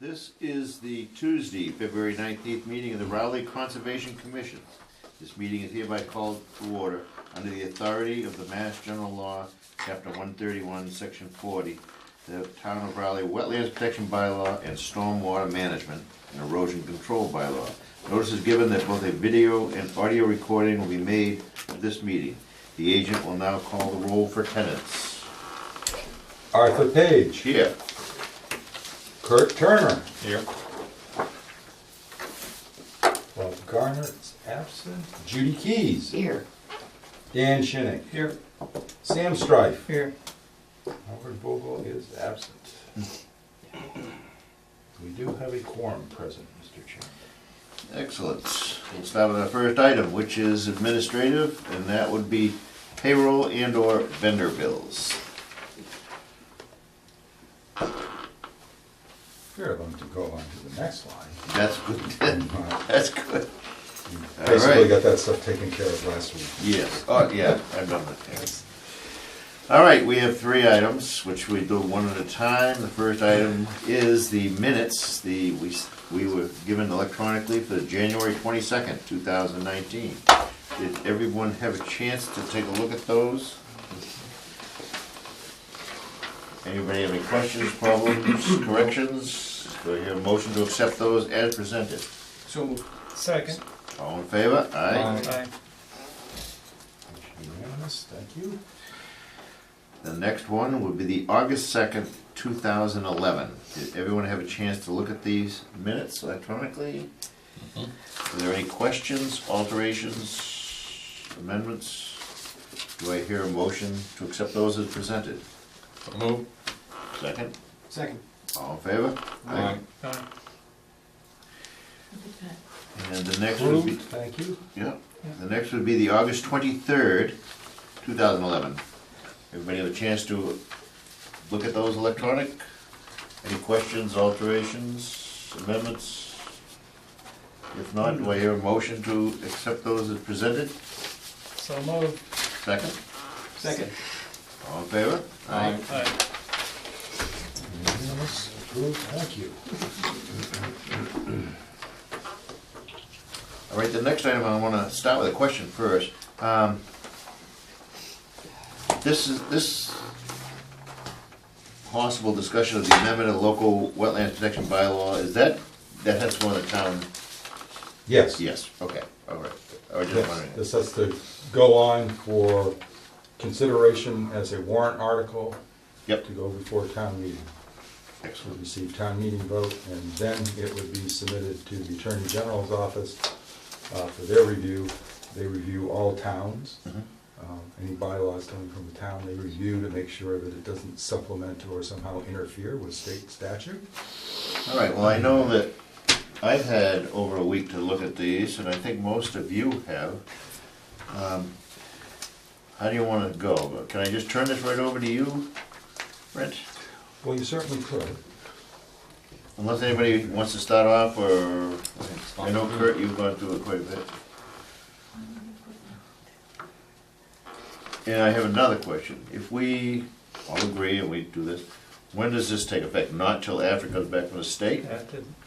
This is the Tuesday, February 19th meeting of the Rowley Conservation Commission. This meeting is hereby called to order under the authority of the Mass General Law, Chapter 131, Section 40, the Town of Rowley Wetlands Protection Bylaw and Stormwater Management and Erosion Control Bylaw. Notice is given that both a video and audio recording will be made of this meeting. The agent will now call the roll for tenants. Arthur Page. Here. Kurt Turner. Here. Bob Garner's absent. Judy Keys. Here. Dan Shinnick. Here. Sam Strife. Here. Howard Vogel is absent. We do have a quorum present, Mr. Chairman. Excellent. We'll start with our first item, which is administrative, and that would be payroll and or vendor bills. We're going to go on to the next line. That's good. That's good. All Basically right. got that stuff taken care of last week. Yes. Oh, yeah, I've done that. Yes. All right, we have three items, which we do one at a time. The first item is the minutes. We were given electronically for January 22nd, 2019. Did everyone have a chance to take a look at those? Anybody have any questions, problems, corrections? Do I hear a motion to accept those as presented? So moved. Second. All in favor? Aye. Aye. Unanimous, thank you. The next one would be the August 2nd, 2011. Did everyone have a chance to look at these minutes electronically? Are there any questions, alterations, amendments? Do I hear a motion to accept those as presented? So moved. Second? Second. All in favor? Aye. And the next would be, Approved, thank you. yeah, the next would be the August 23rd, 2011. Everybody have a chance to look at those electronic? Any questions, alterations, amendments? If not, do I hear a motion to accept those as presented? So moved. Second? Second. All in favor? Aye. Unanimous, approved, thank you. All right, the next item, I want to start with a question first. This possible discussion of the amendment of the local wetlands protection bylaw, that's one of the town? Yes. Yes, okay, all right. I was just Yes, wondering. this has to go on for consideration as a warrant article. Yep. To go before town meeting. To Excellent. receive town meeting vote, and then it would be submitted to the Attorney General's office for their review. They review all towns. Mhm. Any bylaws coming from the town, they review to make sure that it doesn't supplement or somehow interfere with state statute. All right, well, I know that I've had over a week to look at these, and I think most of you have. How do you want to go? Can I just turn this right over to you, Brent? Well, you certainly could. Unless anybody wants to start off, or, I know Kurt, you've gone through it quite a bit. And I have another question. If we all agree and we do this, when does this take effect? Not till after it comes back from the state?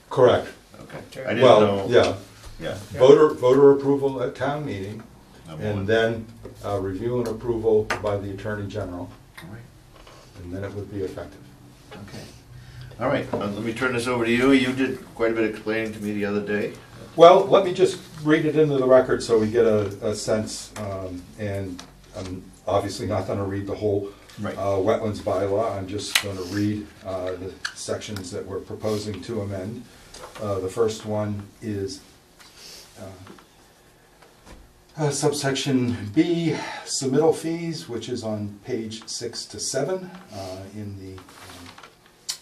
Correct. Okay. I didn't Well, know. yeah, Yeah. voter approval at town meeting, Number one. and then review and approval by the Attorney General, All right. and then it would be effective. Okay. All right, let me turn this over to you. You did quite a bit of explaining to me the other day. Well, let me just read it into the record so we get a sense, and I'm obviously not going to read the whole Right. wetlands bylaw. I'm just going to read the sections that we're proposing to amend. The first one is subsection B, submittal fees, which is on page 6 to 7 in the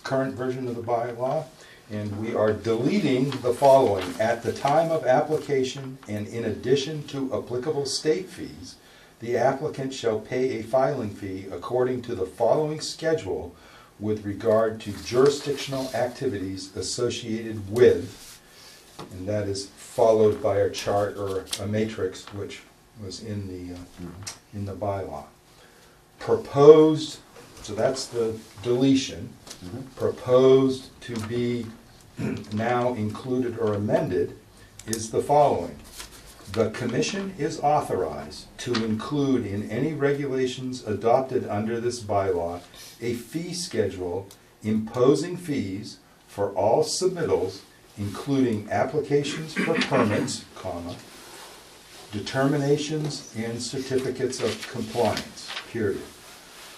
current version of the bylaw. And we are deleting the following: at the time of application and in addition to applicable state fees, the applicant shall pay a filing fee according to the following schedule with regard to jurisdictional activities associated with, and that is followed by a chart or a matrix which was in the bylaw. Proposed So that's the deletion. Proposed to be now included or amended, is the following. The commission is authorized to include in any regulations adopted under this bylaw a fee schedule imposing fees for all submittals, including applications for permits, comma, determinations and certificates of compliance, period.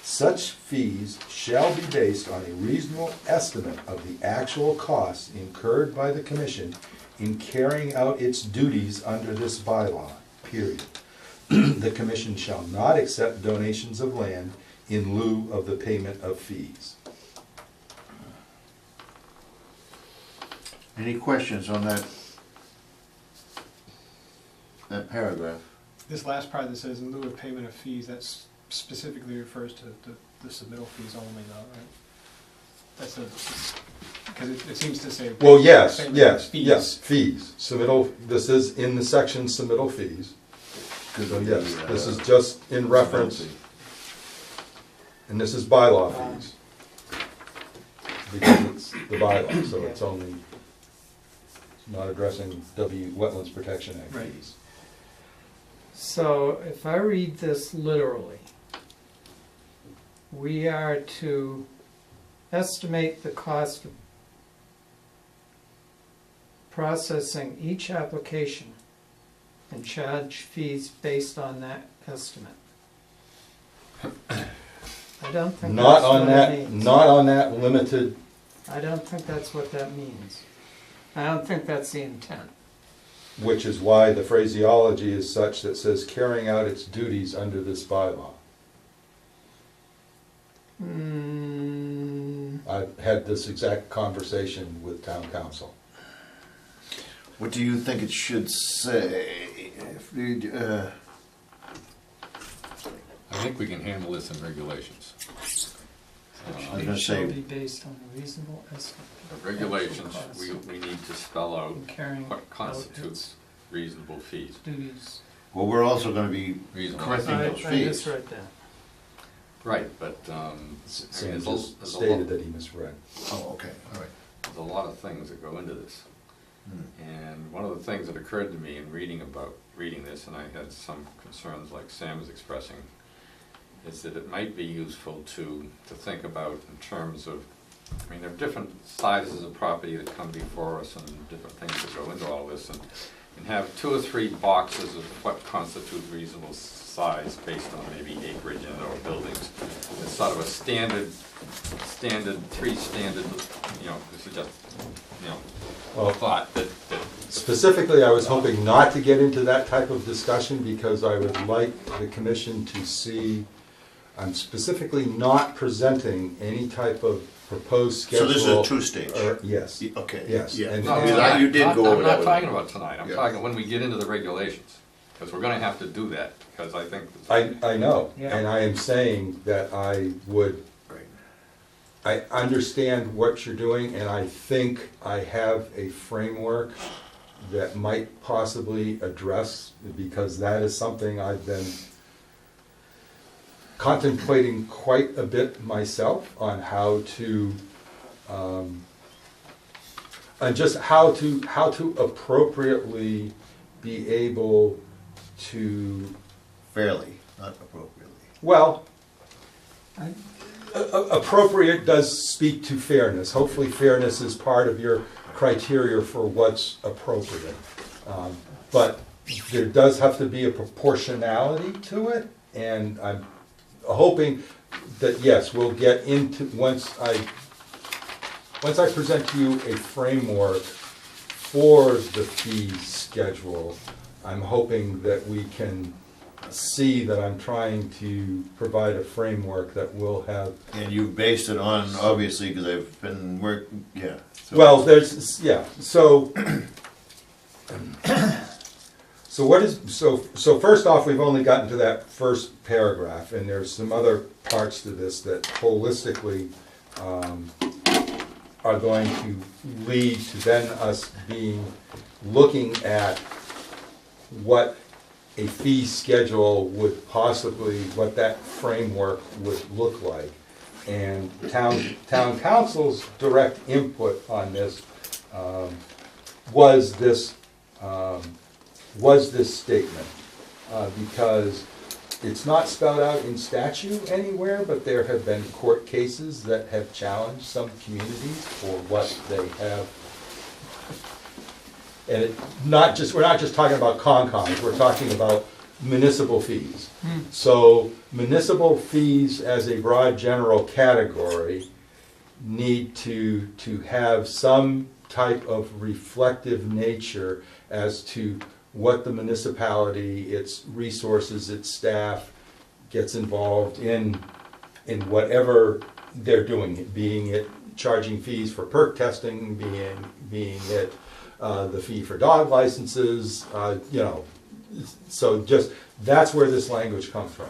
Such fees shall be based on a reasonable estimate of the actual costs incurred by the commission in carrying out its duties under this bylaw, period. The commission shall not accept donations of land in lieu of the payment of fees. Any questions on that paragraph? This last part that says in lieu of payment of fees, that specifically refers to the submittal fees only though, right? That's a, because it seems to say. Well, yes, payment yes, of fees. yes, fees. Submittal, this is in the section submittal fees. So yes, this is just in reference, and this is bylaw fees. Because it's the bylaw, so it's only, it's not addressing Wetlands Protection Act Right. fees. So if I read this literally, we are to estimate the cost of processing each application and charge fees based on that estimate. I don't think Not that's on what that, it means. not on that limited, I don't think that's what that means. I don't think that's the intent. which is why the phraseology is such that says carrying out its duties under this bylaw. I've had this exact conversation with town council. What do you think it should say? If we, I think we can handle this in regulations. I was gonna Shall say, be based on a reasonable estimate. The regulations, we need to spell out In carrying what out constitutes reasonable fees. its duties. well, we're also gonna be Reasonable. correcting those I fees. misread that. Right, but, Sam there's just a stated lot- that he misread. Oh, okay, all right. there's a lot of things that go into this. Hmm. And one of the things that occurred to me in reading this, and I had some concerns like Sam was expressing, is that it might be useful to think about in terms of, I mean, there are different sizes of property that come before us and different things that go into all this, and have 2 or 3 boxes of what constitute reasonable size based on maybe acreage and or buildings. It's sort of a standard, 3 standard, this is just, Well, thought that specifically, I was hoping not to get into that type of discussion because I would like the commission to see, I'm specifically not presenting any type of proposed So schedule. this is a two-stage? Yes. Okay. Yes, Yeah. and- No, and- because you did go over I'm that not with talking me. about tonight, I'm Yeah. talking when we get into the regulations, because we're gonna have to do that, because I think. I know, Yeah. and I am saying that I would, Right. I understand what you're doing, and I think I have a framework that might possibly address, because that is something I've been contemplating quite a bit myself on how to, and just how to appropriately be able to, Fairly, not appropriately. well, appropriate does speak to fairness. Hopefully fairness is part of your criteria for what's appropriate. But there does have to be a proportionality to it, and I'm hoping that, yes, we'll get into, once I present to you a framework for the fee schedule, I'm hoping that we can see that I'm trying to provide a framework that will have, And you based it on, obviously, because I've been yeah. So- well, there's, yeah, so, so first off, we've only gotten to that first paragraph, and there's some other parts to this that holistically are going to lead to then us looking at what a fee schedule would possibly, what that framework would look like. And town council's direct input on this was this statement. Because it's not spelled out in statute anywhere, but there have been court cases that have challenged some communities for what they have. And we're not just talking about con-cons, we're talking about municipal fees. So municipal fees as a broad general category need to have some type of reflective nature as to what the municipality, its resources, its staff gets involved in whatever they're doing, being it charging fees for perk testing, being it the fee for dog licenses, so just, that's where this language comes from.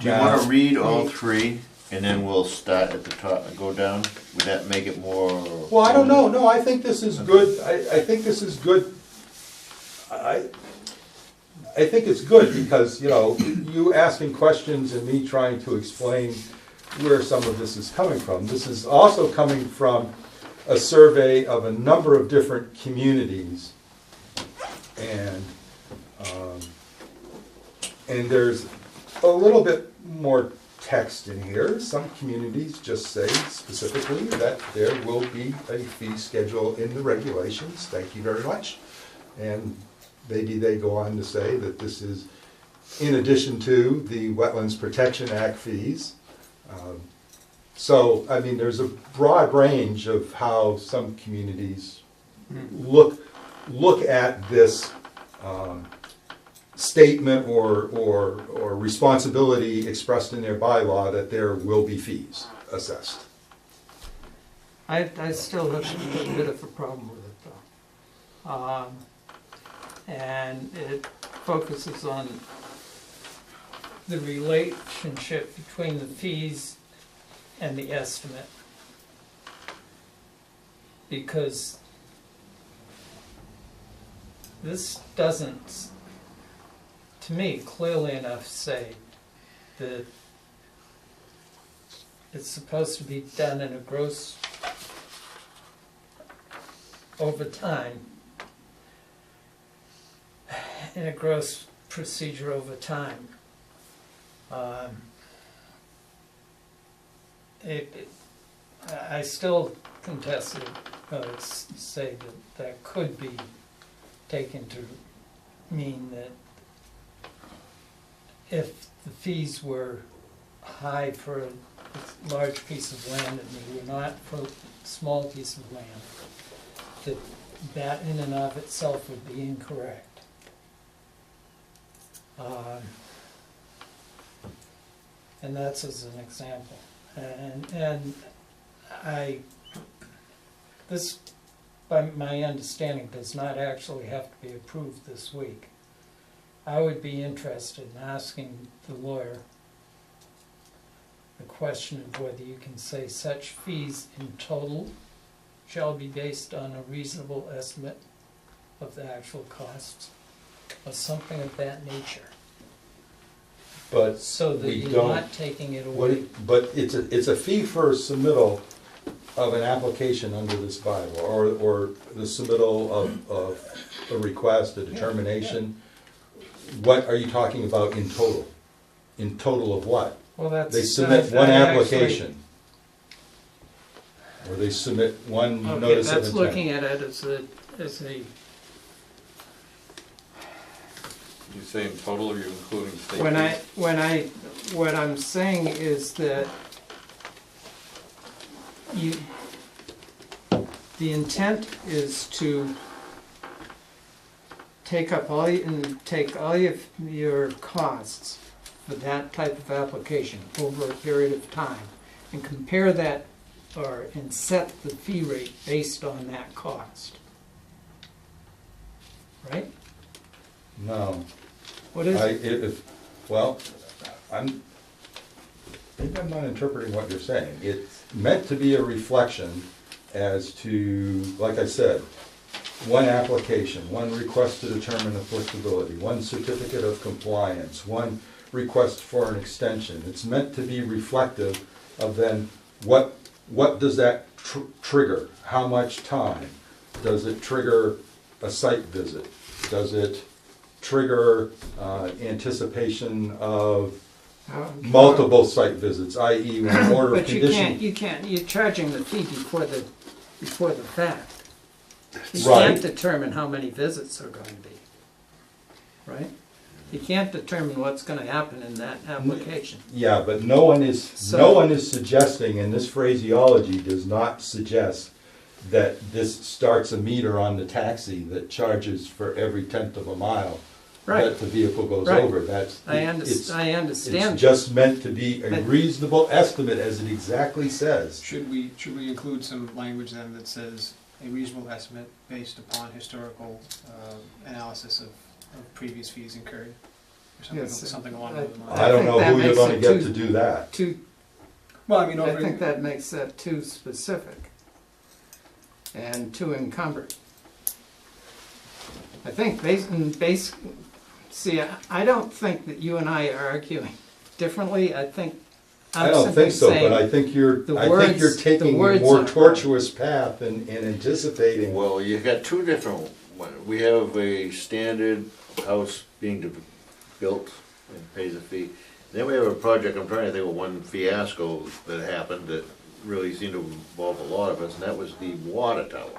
Do you want to read all three, and then we'll start at the top and go down? Would that make it more? Well, I don't know, no, I think this is good, I think this is good. I think it's good because, you asking questions and me trying to explain where some of this is coming from. This is also coming from a survey of a number of different communities, and there's a little bit more text in here. Some communities just say specifically that there will be a fee schedule in the regulations. Thank you very much. And maybe they go on to say that this is in addition to the Wetlands Protection Act fees. So, I mean, there's a broad range of how some communities look at this statement or responsibility expressed in their bylaw that there will be fees assessed. I still have a bit of a problem with it, though. And it focuses on the relationship between the fees and the estimate. Because this doesn't, to me, clearly enough say that it's supposed to be done in a gross, over time, in a gross procedure over time. I still contest it, say that could be taken to mean that if the fees were high for a large piece of land and they were not for a small piece of land, that in and of itself would be incorrect. And that's as an example. And this, by my understanding, does not actually have to be approved this week. I would be interested in asking the lawyer the question of whether you can say such fees in total shall be based on a reasonable estimate of the actual costs, or something of that nature. But so that we you're don't, not taking it away. but it's a fee for submittal of an application under this bylaw, or the submittal of a request, a determination. What are you talking about in total? In total of what? Well, that's, they submit one application, or they submit one notice of intent. That's looking at it as a. You say in total, or are you including state fees? What I'm saying is that the intent is to take all your costs for that type of application over a period of time and compare that and set the fee rate based on that cost. Right? No. What is it? Maybe I'm not interpreting what you're saying. It's meant to be a reflection as to, like I said, one application, one request to determine applicability, one certificate of compliance, one request for an extension. It's meant to be reflective of then what does that trigger? How much time? does it trigger a site visit? Does it trigger anticipation of multiple site visits, i.e. when order of But condition? you can't, you're charging the fee before the fact. You Right. can't determine how many visits are going to be, right? You can't determine what's gonna happen in that application. Yeah, but no one is suggesting, and this phraseology does not suggest that this starts a meter on the taxi that charges for every 1/10 of a mile Right, that the vehicle goes Right. over. That's, I it's understand. just meant to be a But- reasonable estimate, as it exactly says. Should we include some language then that says a reasonable estimate based upon historical analysis of previous fees incurred? Or something, Yes, something along I- those lines. I don't think know that who you're makes gonna it get too- to do that. Well, I mean, I over, think that makes that too specific and too encumbered. I think see, I don't think that you and I are arguing differently. I think I I'm don't simply think so, but saying I think you're the taking the a words more are- tortuous path and anticipating. Well, you got two different, we have a standard house being built and pays a fee. Then we have a project, I'm trying to think of one fiasco that happened that really seemed to involve a lot of us, and that was the water tower.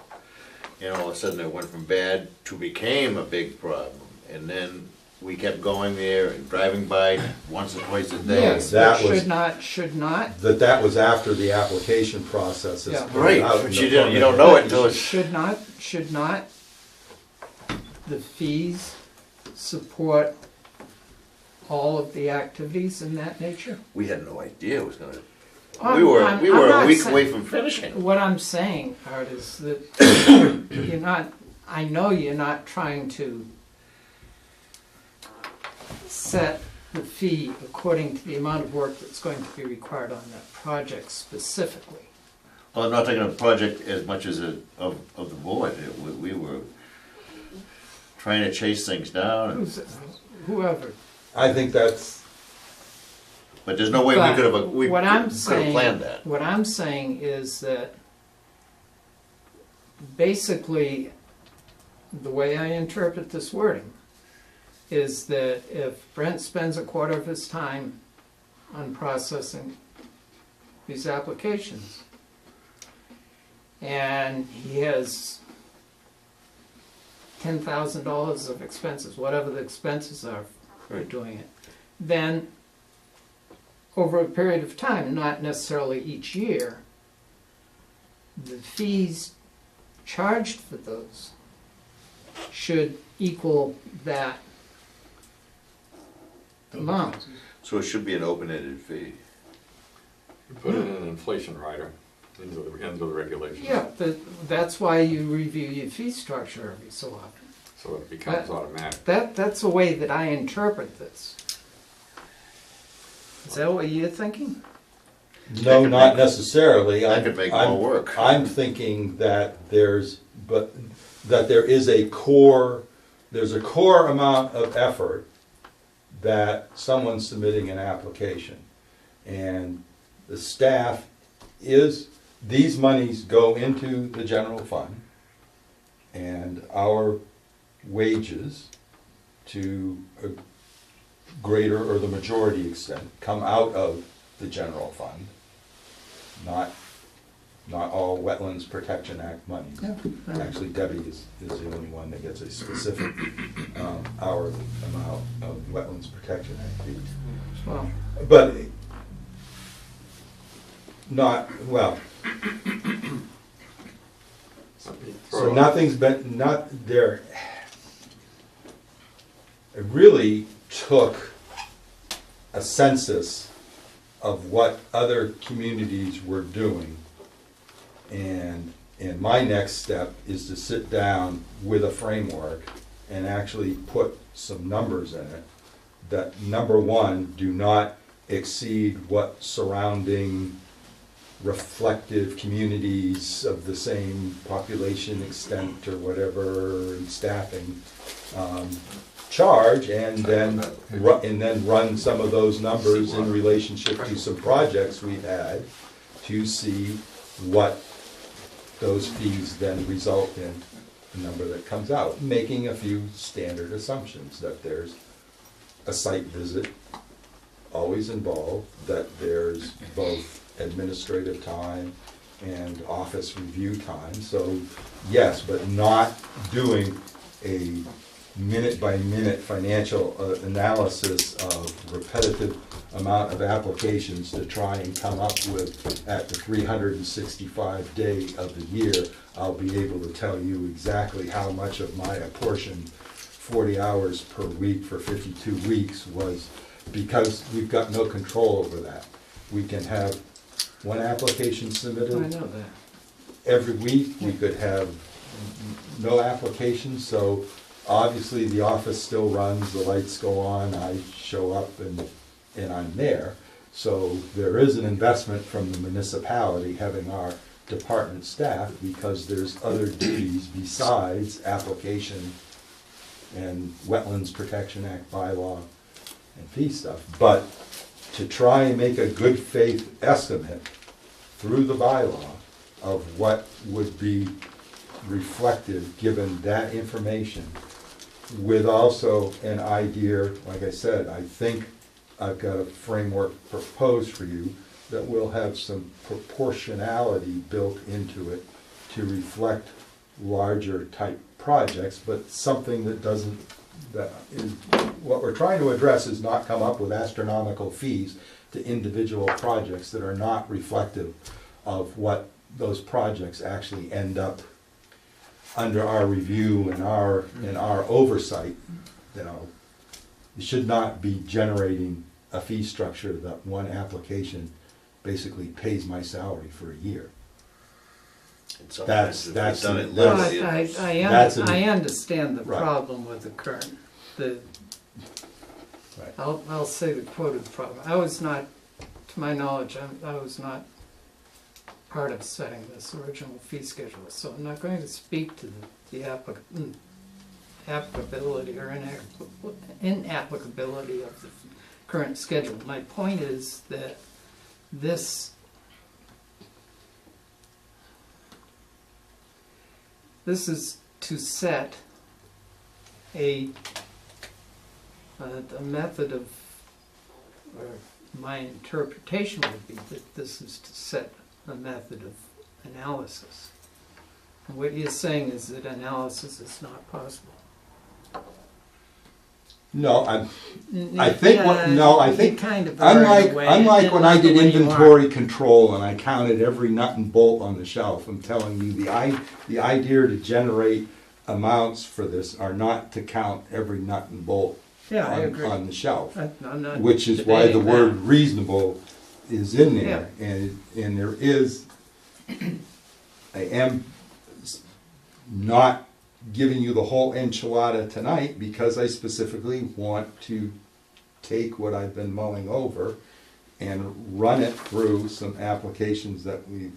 And all of a sudden it went from bad to became a big problem. And then we kept going there and driving by once or twice a day. Yes, That but was- should not, That was after the application process is Yeah. put Right, out in but the you don't know it permit. until it's. should not the fees support all of the activities in that nature? We had no idea it was gonna, I'm- we were I'm a not week saying- away from finishing. What I'm saying, Art, is that you're not, I know you're not trying to set the fee according to the amount of work that's going to be required on that project specifically. Well, I'm not taking a project as much as of the board. We were trying to chase things down, Whoever. I think that's, but there's no way we But could have, what I'm saying, planned that. What I'm saying is that basically, the way I interpret this wording is that if Brent spends a quarter of his time on processing these applications, and he has $10,000 of expenses, whatever the expenses are for Right. doing it, then over a period of time, not necessarily each year, the fees charged for those should equal that amount. So it should be an open-ended fee. You put in an inflation rider into the regulations. Yeah, that's why you review your fee structure every so often. So it becomes automatic. That's the way that I interpret this. Is that what you're thinking? no, could not make- necessarily. that could make more work. I'm thinking that there is a core amount of effort that someone's submitting an application. And the staff these monies go into the general fund, and our wages, to a greater or the majority extent, come out of the general fund, not all Wetlands Protection Act money. Actually, Debbie is the only one that gets a specific hourly amount of Wetlands Protection Act fees. Well, But not, well, so nothing's been, not there. I really took a census of what other communities were doing. And my next step is to sit down with a framework and actually put some numbers in it that, number one, do not exceed what surrounding reflective communities of the same population extent or whatever and staffing charge, and then run some of those numbers in relationship to some projects we've had to see what those fees then result in. number that comes out, making a few standard assumptions, that there's a site visit always involved, that there's both administrative time and office review time. So yes, but not doing a minute-by-minute financial analysis of repetitive amount of applications to try and come up with, at the 365 day of the year, I'll be able to tell you exactly how much of my apportioned 40 hours per week for 52 weeks was, because we've got no control over that. We can have one application I submitted know that. every week, we could have no applications, so obviously the office still runs, the lights go on, I show up and I'm there. So there is an investment from the municipality having our department staff, because there's other duties besides application and Wetlands Protection Act bylaw and fee stuff. But to try and make a good faith estimate through the bylaw of what would be reflective, given that information, with also an idea, like I said, I think I've got a framework proposed for you that will have some proportionality built into it to reflect larger type projects, but something that doesn't, that is, what we're trying to address is not come up with astronomical fees to individual projects that are not reflective of what those projects actually end up under our review and our oversight. You know, you should not be generating a fee structure that one application basically pays my salary for a year. And sometimes if we've done it Well, literally, I understand the Right. problem with the current, Right. I'll say the quoted problem. I was not, to my knowledge, I was not part of setting this original fee schedule, so I'm not going to speak to the applicability or inapplicability of the current schedule. My point is that this is to set a method of, or my interpretation would be that this is to set a method of analysis. And what you're saying is that analysis is not possible. No, I think Kind of unlike when I did inventory control and I counted every nut and bolt on the shelf, I'm telling you, the idea to generate amounts for this are not to count every nut and bolt Yeah, I agree. on the shelf, I'm not which is why the debating word that. reasonable is in there. And there is, I am not giving you the whole enchilada tonight because I specifically want to take what I've been mulling over and run it through some applications that we've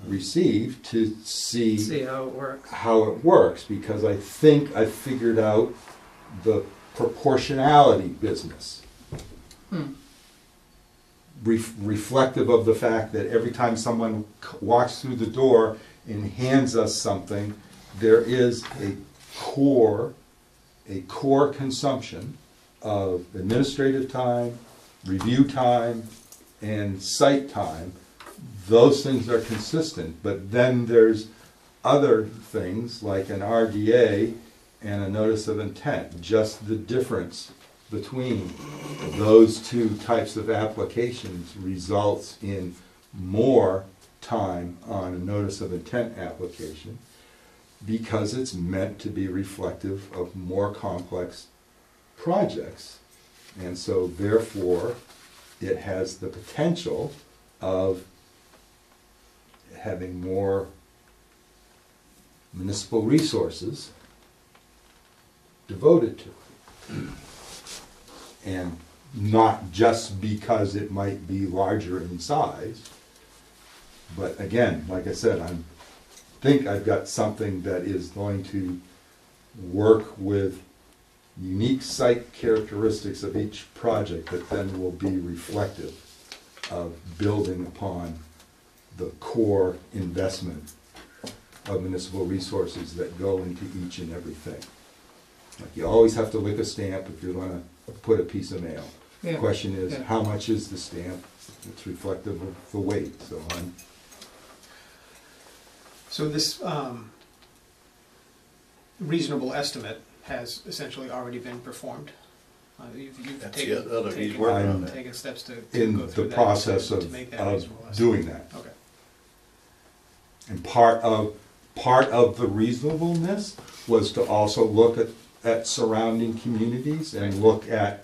received to See how it works. because I think I figured out the proportionality business. Reflective of the fact that every time someone walks through the door and hands us something, there is a core consumption of administrative time, review time, and site time. Those things are consistent, but then there's other things like an RDA and a notice of intent. Just the difference between those two types of applications results in more time on a notice of intent application because it's meant to be reflective of more complex projects. And so therefore, it has the potential of having more municipal resources devoted to it. And not just because it might be larger in size, but again, like I said, I think I've got something that is going to work with unique site characteristics of each project that then will be reflective of building upon the core investment of municipal resources that go into each and everything. Like, you always have to lick a stamp if you're gonna put a piece of mail. The Yeah. question is, Yeah. how much is the stamp? It's reflective of the weight, so on. So this reasonable estimate has essentially already been performed? You've That's taken, the other, he's taken- working on I'm that. taken steps to In go the through that process to of make that reasonable estimate? doing that. Okay. And part of the reasonableness was to also look at surrounding communities and Right. look at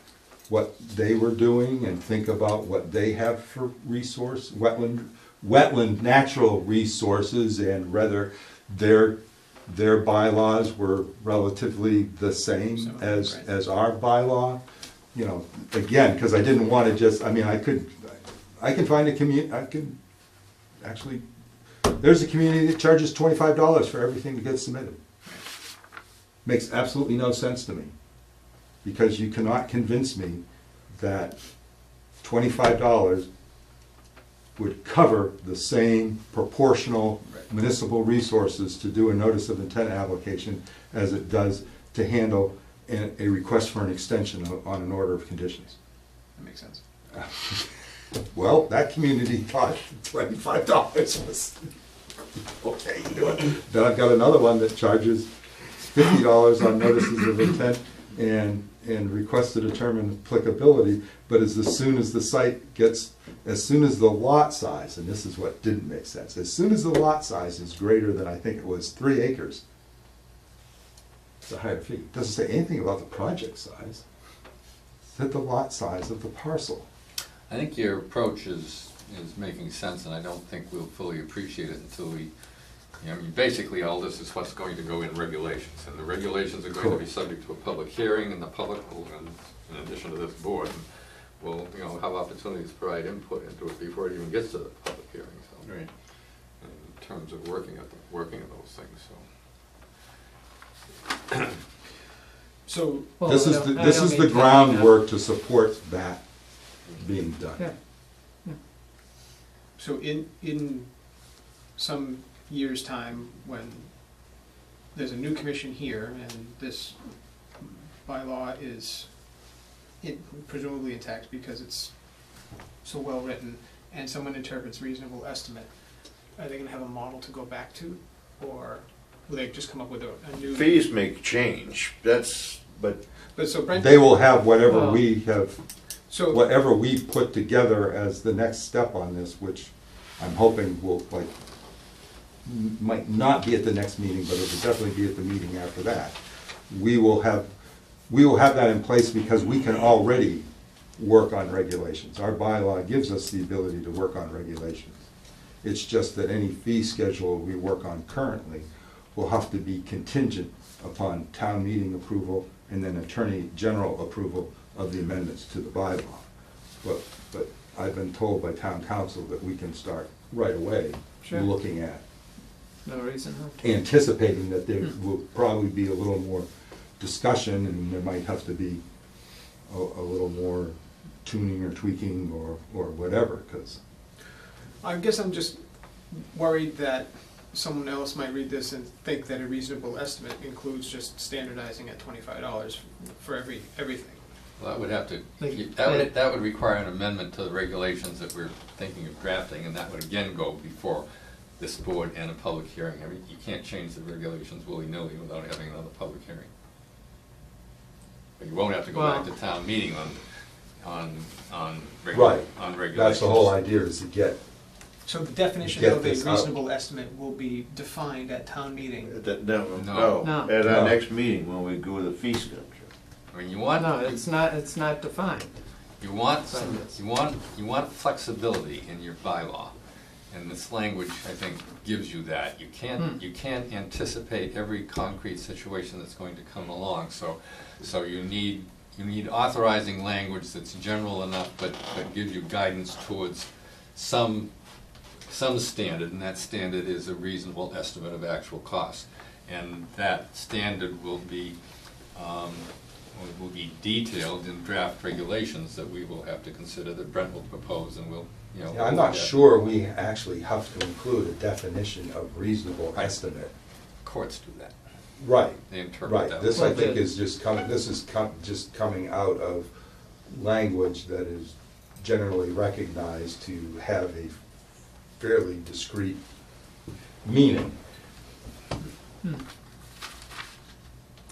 what they were doing and think about what they have for resource, wetland natural resources, and whether their bylaws were relatively the same Similar, as, right. as our bylaw. You know, again, because I didn't want to just, I mean, I can find I could actually, there's a community that charges $25 for everything that gets submitted. Makes absolutely no sense to me, because you cannot convince me that $25 would cover the same proportional Right. municipal resources to do a notice of intent application as it does to handle a request for an extension on an order of conditions. That makes sense. Well, that community thought $25 was okay. You know, then I've got another one that charges $50 on notices of intent and requests to determine applicability, but as soon as the site gets, as soon as the lot size, and this is what didn't make sense, as soon as the lot size is greater than, I think it was 3 acres, it's a higher fee. It doesn't say anything about the project size. It said the lot size of the parcel. I think your approach is making sense, and I don't think we'll fully appreciate it until we, I mean, basically, all this is what's going to go in regulations, and the regulations are going to be Correct. subject to a public hearing, and the public will, and in addition to this board, will, have opportunities to provide input into it before it even gets to the public hearing, so. Right. In terms of working at those things, so. So, Well, This I is don't- the, I this don't is mean the to- groundwork to support that being done. Yeah. so in some years' time, when there's a new commission here and this bylaw is presumably intact because it's so well written, and someone interprets reasonable estimate, are they gonna have a model to go back to, or will they just come up with a new? Fees may change, but But so Brent, They will have whatever Well- we have, so, whatever we put together as the next step on this, which I'm hoping will, like, might not be at the next meeting, but it will definitely be at the meeting after that. We will have that in place because we can already work on regulations. Our bylaw gives us the ability to work on regulations. It's just that any fee schedule we work on currently will have to be contingent upon town meeting approval and then Attorney General approval of the amendments to the bylaw. But I've been told by town council that we can start right away Sure. looking at, No reason not to. anticipating that there will probably be a little more discussion and there might have to be a little more tuning or tweaking or whatever, because I guess I'm just worried that someone else might read this and think that a reasonable estimate includes just standardizing at $25 for everything. Well, that would have to, Like- that would require an amendment to the regulations that we're thinking of drafting, and that would again go before this board and a public hearing. I mean, you can't change the regulations willy-nilly without having another public hearing. But you won't have to go back to Well- town meeting on Right. regulations. that's the whole idea, is to get, So the definition Get of a this out. reasonable estimate will be defined at town meeting. No. No. At our No. next meeting, when we go with the fee structure. I mean, you want. No, it's not defined. You want Sign some, this. you want flexibility in your bylaw, and this language, I think, gives you that. You can't anticipate every concrete situation that's going to come along, so you need authorizing language that's general enough, but gives you guidance towards some standard, and that standard is a reasonable estimate of actual costs. And that standard will be will be detailed in draft regulations that we will have to consider, that Brent will propose, and we'll, you know. Yeah, I'm not sure we actually have to include a definition of reasonable estimate. Courts do that. Right, They interpret right. that. This, I think, is just coming, just coming out of language that is generally recognized to have a fairly discrete meaning.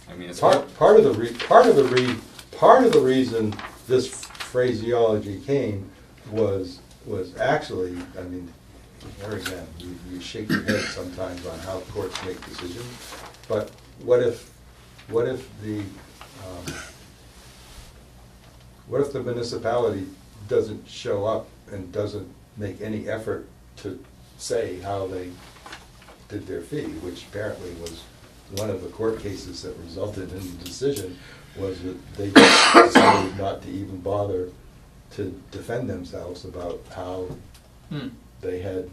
I mean, it's. Part of the reason this phraseology came was actually, I mean, there again, you shake your head sometimes on how courts make decisions, but what if the municipality doesn't show up and doesn't make any effort to say how they did their fee, which apparently was one of the court cases that resulted in the decision, was that they decided not to even bother to defend themselves about how they had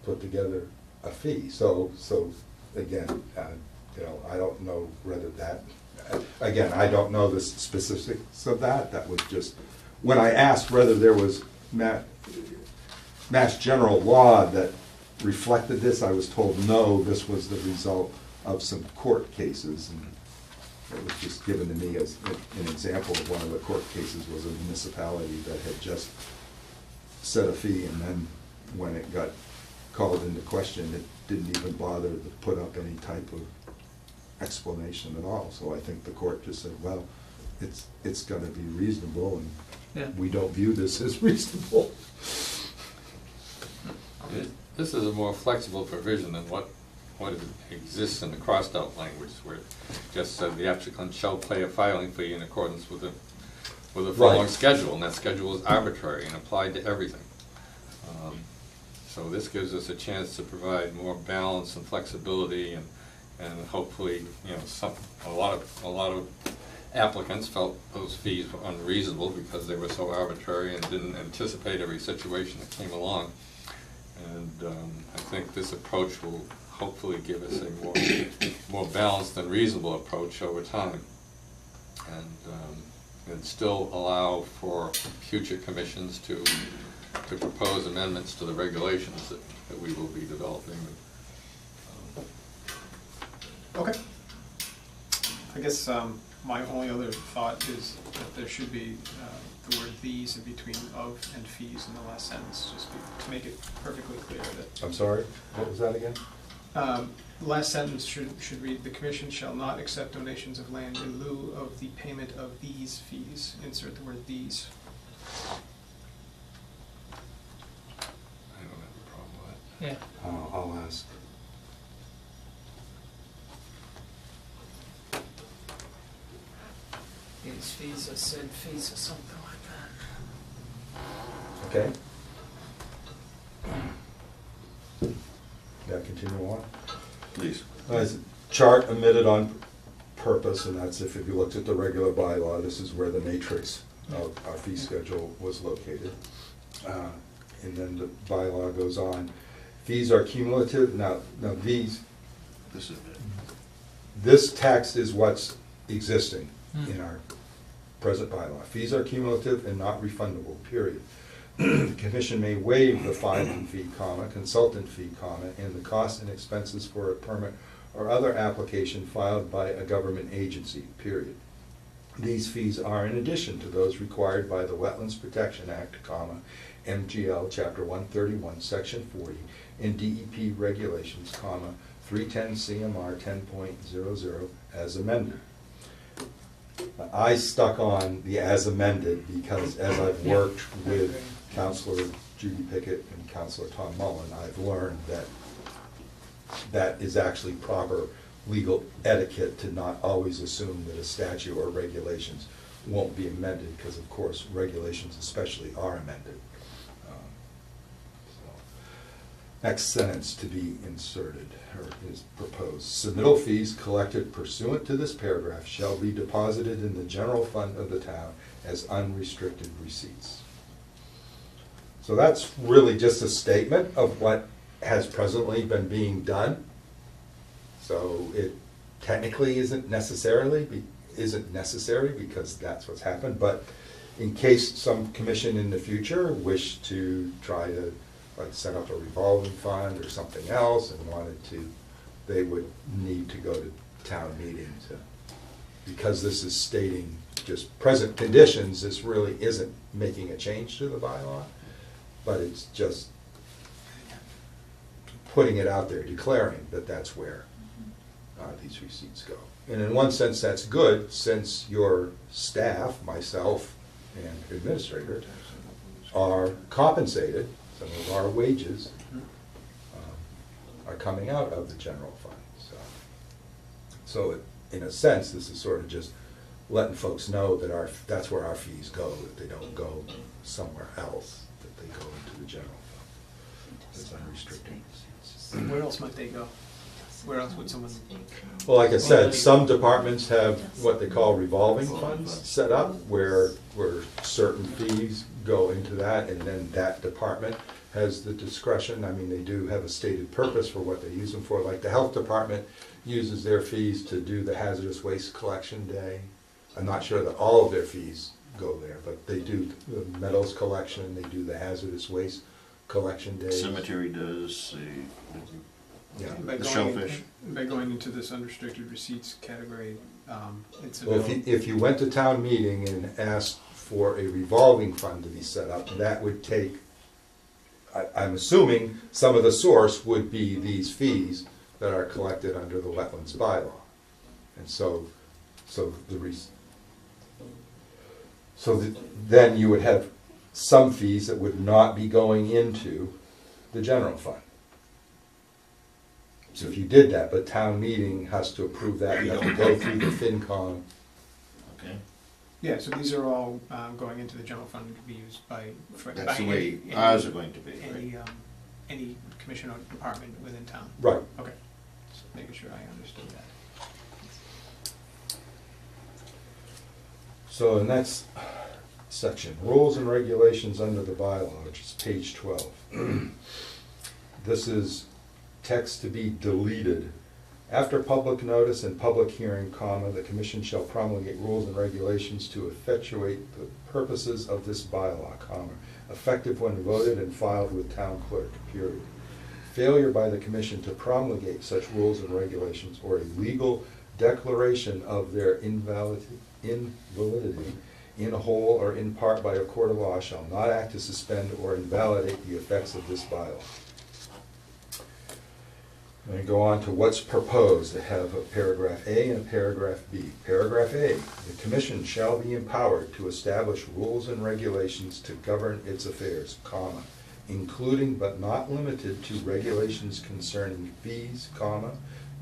put together a fee. So again, you know, I don't know whether that, again, I don't know the specifics of that. That was just, when I asked whether there was Mass General law that reflected this, I was told no, this was the result of some court cases. And it was just given to me as an example of one of the court cases was a municipality that had just set a fee, and then when it got called into question, it didn't even bother to put up any type of explanation at all. So I think the court just said, well, it's gonna be reasonable, and we don't view this as reasonable. This is a more flexible provision than what exists in the crossed out language, where it just said the applicant shall pay a filing fee in accordance with the following schedule, and that schedule is arbitrary and applied to everything. So this gives us a chance to provide more balance and flexibility, and hopefully, you know, a lot of applicants felt those fees were unreasonable because they were so arbitrary and didn't anticipate every situation that came along. And I think this approach will hopefully give us a more balanced and reasonable approach over time, and still allow for future commissions to propose amendments to the regulations that we will be developing. Okay. I guess my only other thought is that there should be the word "these" in between "of" and "fees" in the last sentence, just to make it perfectly clear that. I'm sorry, what was that again? The last sentence should read, "The Commission shall not accept donations of land in lieu of the payment of these fees." Insert the word "these." I don't have a problem with that. Yeah. I'll ask. These fees are said fees or something like Okay. Gotta continue on. Please. Chart omitted on purpose, and that's if you looked at the regular bylaw, this is where the matrix of our fee schedule was located. And then the bylaw goes on. Fees are cumulative. Now these, This is it. this text is what's existing in our present bylaw. Fees are cumulative and not refundable, period. The commission may waive the filing fee, consultant fee, and the costs and expenses for a permit or other application filed by a government agency, period. These fees are in addition to those required by the Wetlands Protection Act, MGL Chapter 131, Section 40, and DEP Regulations, 310 CMR 10.00 as amended. I stuck on the as amended because as I've worked with Counselor Judy Pickett and Counselor Tom Mullen, I've learned that that is actually proper legal etiquette to not always assume that a statute or regulations won't be amended, because of course regulations especially are amended. Next sentence to be inserted, or is proposed. Submittal fees collected pursuant to this paragraph shall be deposited in the general fund of the town as unrestricted receipts. So that's really just a statement of what has presently been being done. So it technically isn't necessarily isn't necessary because that's what's happened, but in case some commission in the future wished to try to like set up a revolving fund or something else and wanted to, they would need to go to town meeting to, because this is stating just present conditions, this really isn't making a change to the bylaw, but it's just putting it out there, declaring that that's where these receipts go. And in one sense, that's good, since your staff, myself, and administrator are compensated, some of our wages are coming out of the general fund. So in a sense, this is sort of just letting folks know that that's where our fees go, that they don't go somewhere else, that they go into the general fund. It's unrestricted. Where else might they go? Where else would someone? Well, like I said, some departments have what they call revolving funds set up, where certain fees go into that, and then that department has the discretion. I mean, they do have a stated purpose for what they use them for. Like the health department uses their fees to do the hazardous waste collection day. I'm not sure that all of their fees go there, but they do the metals collection, they do the hazardous waste collection days. Cemetery does, Yeah. the shellfish. By going into this unrestricted receipts category, it's Well, available. if you went to town meeting and asked for a revolving fund to be set up, that would take, I'm assuming some of the source would be these fees that are collected under the wetlands bylaw. And then you would have some fees that would not be going into the general fund. So if you did that, but town meeting has to approve that, you have to go through the FinCom. Okay, Yeah, so these are all going into the general fund to be used for. that's the by way any- ours are going to be, Any, right? any commission or department within town. Right. Okay, just making sure I understood that. So, and that's section, rules and regulations under the bylaw, which is page 12. This is text to be deleted. After public notice and public hearing, comma, the commission shall promulgate rules and regulations to effectuate the purposes of this bylaw, comma, effective when voted and filed with town clerk, period. Failure by the commission to promulgate such rules and regulations or a legal declaration of their invalidity in whole or in part by a court of law shall not act to suspend or invalidate the effects of this bylaw. I'm going to go on to what's proposed. I have a paragraph A and a paragraph B. Paragraph A, the commission shall be empowered to establish rules and regulations to govern its affairs, comma, including but not limited to regulations concerning fees, comma,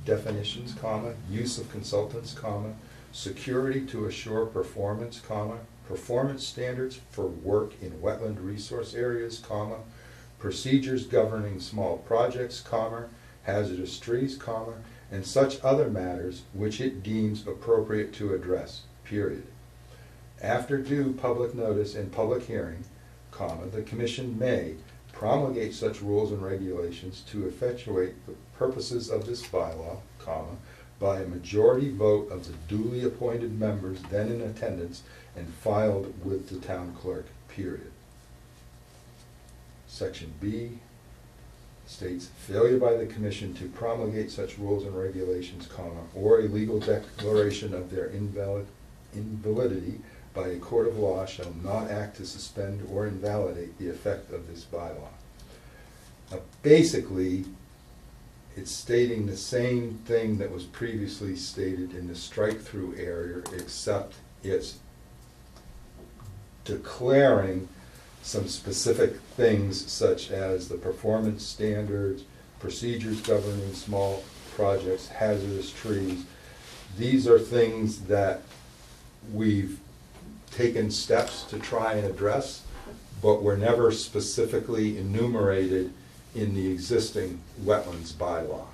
definitions, comma, use of consultants, comma, security to assure performance, comma, performance standards for work in wetland resource areas, comma, procedures governing small projects, comma, hazardous trees, comma, and such other matters which it deems appropriate to address, period. After due public notice and public hearing, comma, the commission may promulgate such rules and regulations to effectuate the purposes of this bylaw, comma, by a majority vote of the duly appointed members then in attendance and filed with the town clerk, period. Section B states, failure by the commission to promulgate such rules and regulations, comma, or a legal declaration of their invalidity by a court of law shall not act to suspend or invalidate the effect of this bylaw. Now, basically, it's stating the same thing that was previously stated in the strike-through area, except it's declaring some specific things such as the performance standards, procedures governing small projects, hazardous trees. These are things that we've taken steps to try and address, but were never specifically enumerated in the existing wetlands bylaw.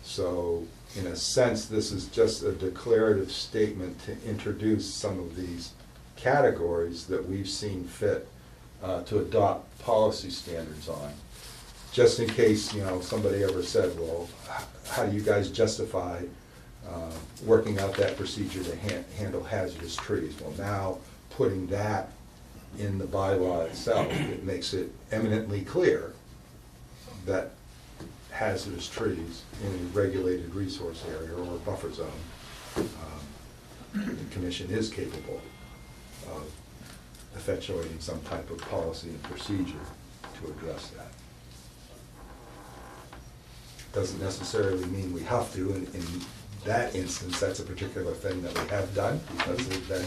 So, in a sense, this is just a declarative statement to introduce some of these categories that we've seen fit to adopt policy standards on. Just in case, somebody ever said, well, how do you guys justify working out that procedure to handle hazardous trees. Well, now, putting that in the bylaw itself, it makes it eminently clear that hazardous trees in a regulated resource area or buffer zone, the commission is capable of effectuating some type of policy and procedure to address that. Doesn't necessarily mean we have to. In that instance, that's a particular thing that we have done because there's been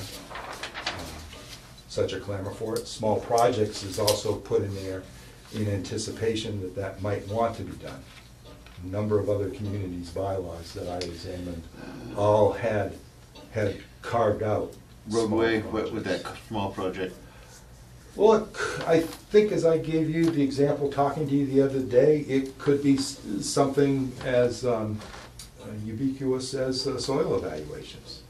such a clamor for it. Small projects is also put in there in anticipation that that might want to be done. A number of other communities' bylaws that I examined all had carved out. Roadway, small what with that projects. small project? Well, I think as I gave you the example talking to you the other day, it could be something as ubiquitous as soil evaluations.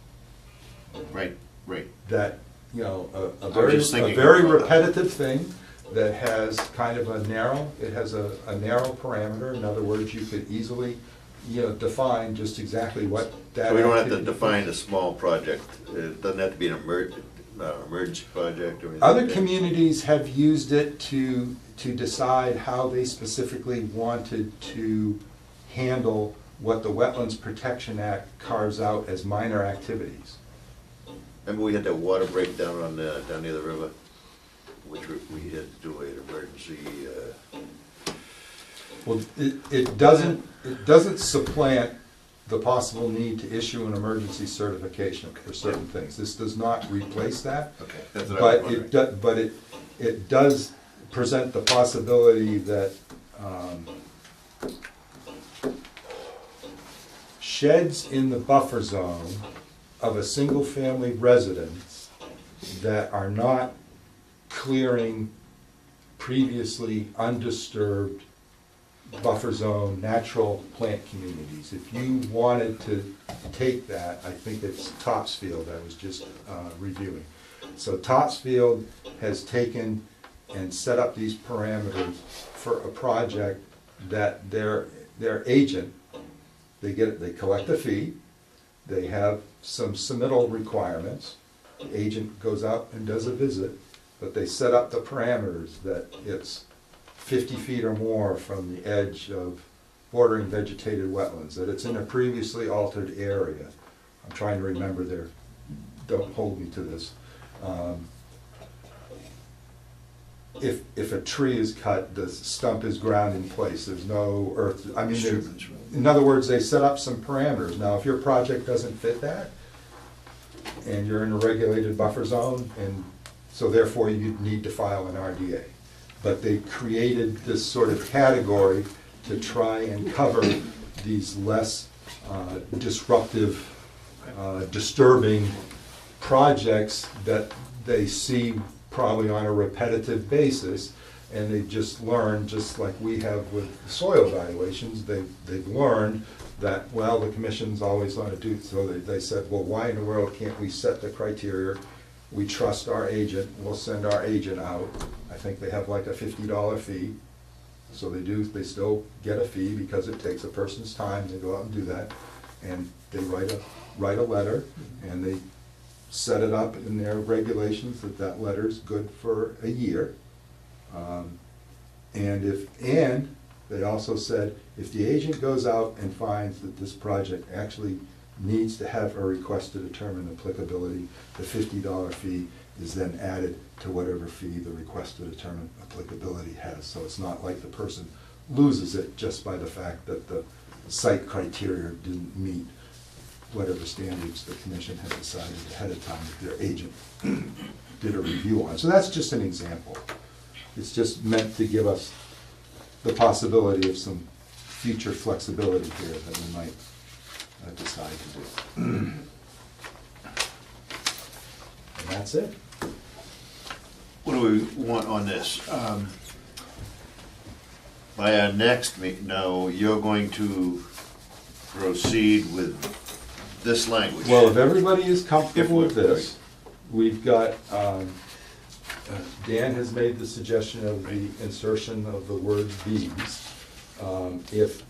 Right, right. That, you know, a was just thinking very about that. repetitive thing that has kind of a narrow parameter. In other words, you could easily, you know, define just exactly what that. So we don't have to activity- define a small project, it doesn't have to be an emergency project or anything. Other like that. communities have used it to decide how they specifically wanted to handle what the Wetlands Protection Act carves out as minor activities. Remember we had that water breakdown on, down near the river, which we had to do an emergency, Well, it doesn't supplant the possible need to issue an emergency certification for certain things. This does not replace that. okay, that's what I was wondering. But it does present the possibility that sheds in the buffer zone of a single-family residence that are not clearing previously undisturbed buffer zone natural plant communities. If you wanted to take that, I think it's Topsfield I was just reviewing. So Topsfield has taken and set up these parameters for a project that their agent, they collect a fee, they have some submittal requirements, the agent goes out and does a visit, but they set up the parameters that it's 50 feet or more from the edge of bordering vegetated wetlands, that it's in a previously altered area. I'm trying to remember there, don't hold me to this. If a tree is cut, the stump is ground in place, there's no earth, I mean, in other words, they set up some parameters. Now, if your project doesn't fit that, and you're in a regulated buffer zone, and so therefore you need to file an RDA. But they created this sort of category to try and cover these less disruptive, disturbing projects that they see probably on a repetitive basis, and they just learned, just like we have with soil evaluations, they've learned that, well, the commission's always going to do, so they said, well, why in the world can't we set the criteria? We trust our agent, we'll send our agent out. I think they have like a $50 fee, so they still get a fee because it takes a person's time to go out and do that. And they write a letter, and they set it up in their regulations that letter's good for a year. And they also said, if the agent goes out and finds that this project actually needs to have a request to determine applicability, the $50 fee is then added to whatever fee the request to determine applicability has. So it's not like the person loses it just by the fact that the site criteria didn't meet whatever standards the commission had decided ahead of time that their agent did a review on. So that's just an example. It's just meant to give us the possibility of some future flexibility here that we might decide to do. And that's it. What do we want on this? By our next meeting, no, you're going to proceed with this language. Well, if everybody is comfortable If with we're- this, we've got, Dan has made the suggestion of the insertion of the word "these." If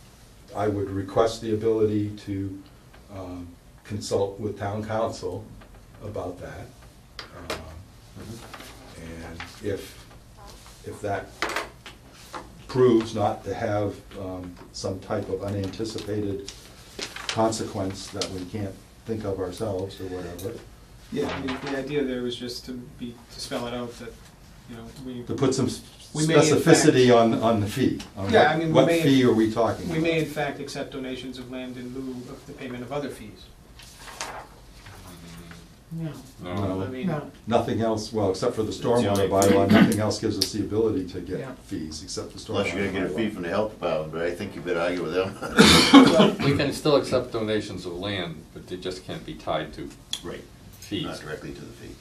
I would request the ability to consult with town council about that. And if that proves not to have some type of unanticipated consequence that we can't think of ourselves or whatever, Yeah, I mean, the idea there was just to spell it out that, to put some We may in specificity on the fee. On Yeah, what- I mean, we what may- fee are we talking we about? may in fact accept donations of land in lieu of the payment of other fees. No, No. I mean, no, Nothing else, well, except for the That's the only stormwater fee. bylaw, nothing else gives us the ability to Yeah. get fees, except the stormwater Unless you're gonna get a fee bylaw. from the health department, but I think you better argue with them. We can still accept donations of land, but they just can't be tied to Right. fees. Not directly to the fee.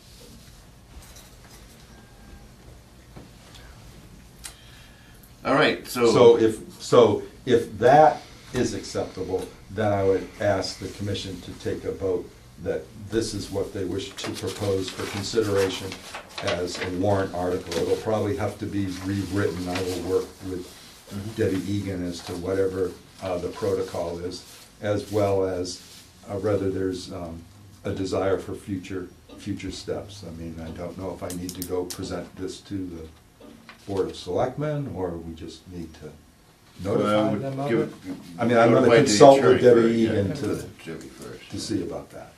All right, So if that is acceptable, then I would ask the commission to take a vote that this is what they wish to propose for consideration as a warrant article. It'll probably have to be rewritten. I will work with Debbie Egan as to whatever the protocol is, as well as whether there's a desire for future steps. I mean, I don't know if I need to go present this to the Board of Selectmen, or we just need to notify them of it. I mean, I'm gonna Notify the consult with attorney Debbie first, Egan yeah, to Debbie first. see about that.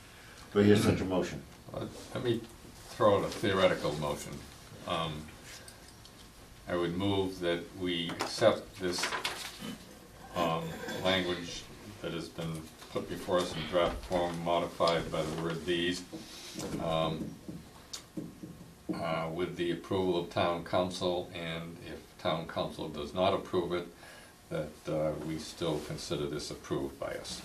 But here's such a motion. Let me throw out a theoretical motion. I would move that we accept this language that has been put before us in draft form, modified by the word "these," with the approval of town council, and if town council does not approve it, that we still consider this approved by us.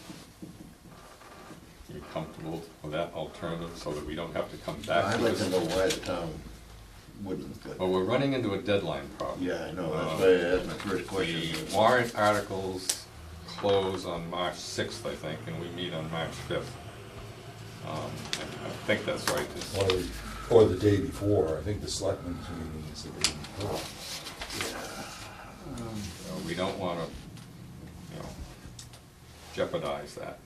You comfortable with that alternative, so that we don't have to come back I'd to like to this? know why the town wouldn't, but, Well, we're running into a deadline problem. yeah, I know, that's why that's my first question. The warrant articles close on March 6th, I think, and we meet on March 5th. I think that's right. Or the day before. I think the selectmen's meeting is the day before. We don't want to, jeopardize that.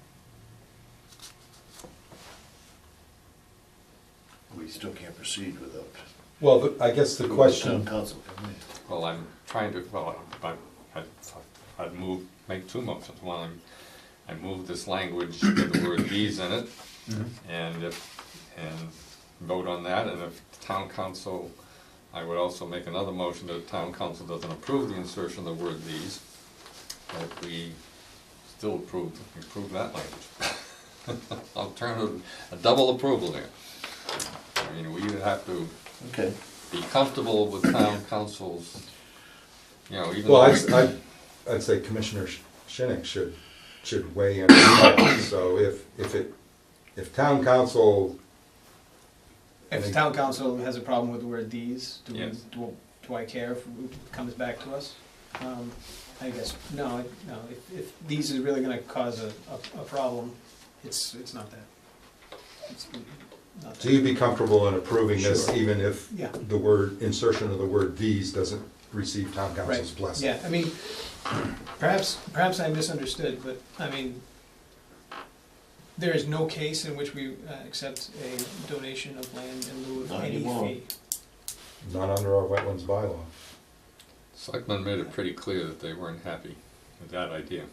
We still can't proceed without. Well, I guess the Town question, council, can we? Well, I'm trying to, I'd move, make two motions. One, I move this language with the word "these" in it, and vote on that, and if town council, I would also make another motion that town council doesn't approve the insertion of the word "these," but we still approve that language. Alternative, a double approval here. I mean, we either have to Okay. be comfortable with town council's, even well, though. I'd say Commissioner Shinnick should weigh in. on that. So if town council, if town council has a problem with the word "these," Yes. do I care if it comes back to us? I guess, no, if "these" is really gonna cause a problem, it's not that. It's not that. so you'd be comfortable in approving this Sure. even if Yeah. the word, insertion of the word "these" doesn't receive town council's Right, blessing? yeah, I mean, perhaps I misunderstood, but, I mean, there is no case in which we accept a donation of land in lieu of Not any anymore. fee. Not under our wetlands bylaw. Selectmen made it pretty clear that they weren't happy with that idea.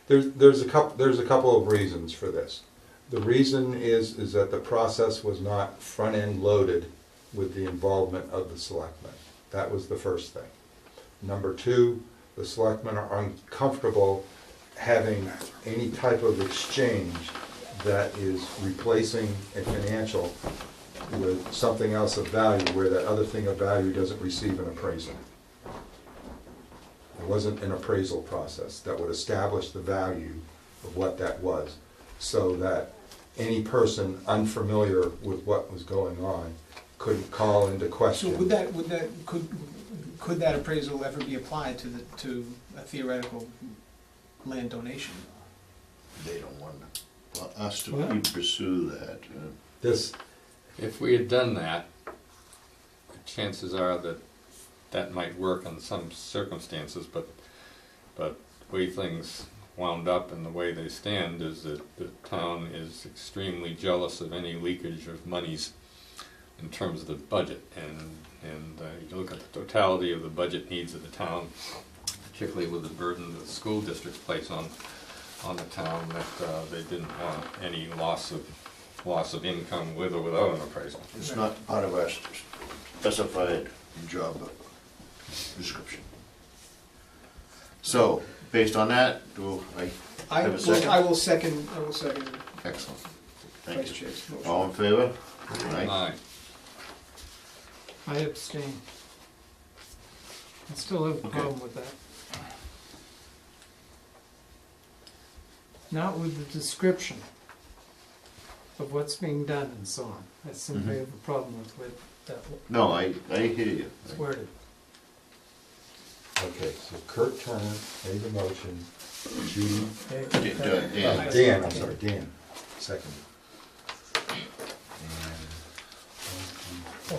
There's a couple of reasons for this. The reason is that the process was not front-end loaded with the involvement of the selectmen. That was the first thing. Number two, the selectmen are uncomfortable having any type of exchange that is replacing a financial with something else of value, where that other thing of value doesn't receive an appraisal. There wasn't an appraisal process that would establish the value of what that was, so that any person unfamiliar with what was going on couldn't call into So question. could that appraisal ever be applied to a theoretical land donation? They don't want us to Well- even pursue that. This, If we had done that, the chances are that that might work in some circumstances, but the way things wound up and the way they stand is that the town is extremely jealous of any leakage of monies in terms of the budget, and you look at the totality of the budget needs of the town, particularly with the burden that the school districts place on the town, that they didn't want any loss of income with or without an appraisal. It's not part of our specified job description. So, based on that, do I have a second? I will second Excellent. Thank Vice you. Chair's motion. All in favor? Aye. Aye. I abstain. I still have a Okay. problem with that. Not with the description of what's being done and so on. I simply Mhm. have a problem with that No, I hear you. it's worded. Okay, so Kurt Turner made the motion, Judy, Dan. Dan, I'm sorry, Dan, second. And 1, 2,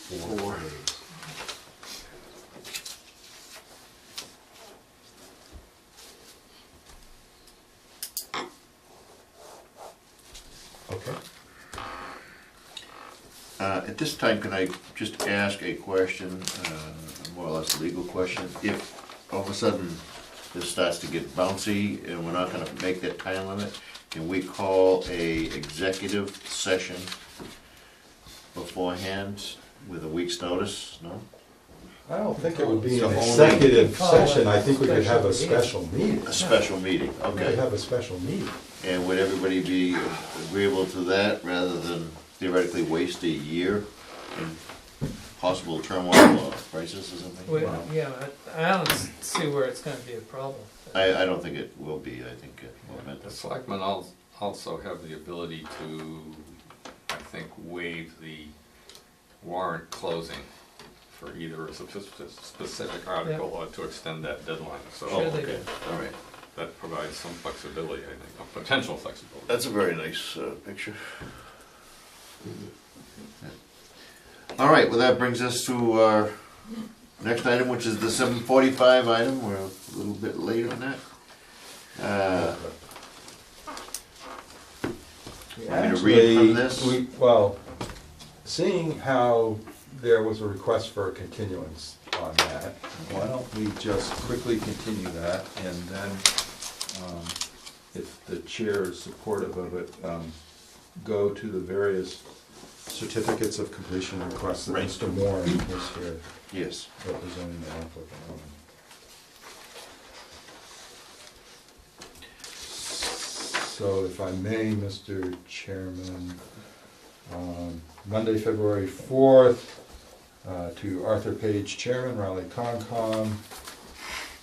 3, 4 Four. days. Okay. At this time, can I just ask a question, more or less a legal question? If all of a sudden this starts to get bouncy and we're not gonna make that time limit, can we call a executive session beforehand with a week's notice? No? I don't think it would be an So only- executive Call it session, I think we could have a special special meeting. A special meeting, We could okay. have a special meeting. And would everybody be agreeable to that rather than theoretically waste a year in possible turmoil or crisis or something? Well, yeah, I don't see where it's gonna be a problem. I don't think it will be, I think it will meant The this. selectmen also have the ability to, I think, waive the warrant closing for either a specific article or to extend that deadline. Oh, So Sure they okay, all right. that provides some flexibility, I think, or potential flexibility. That's a very nice picture. All right, well, that brings us to our next item, which is the 7:45 item. We're a little bit late on that. Want me to read from this? Well, seeing how there was a request for a continuance on that, why don't we just quickly continue that, and then, if the chair is supportive of it, go to the various certificates of completion requests that Right. Mr. Moore was here Yes. representing the applicant on. So if I may, Mr. Chairman, Monday, February 4th, to Arthur Page, Chairman, Raleigh Concom.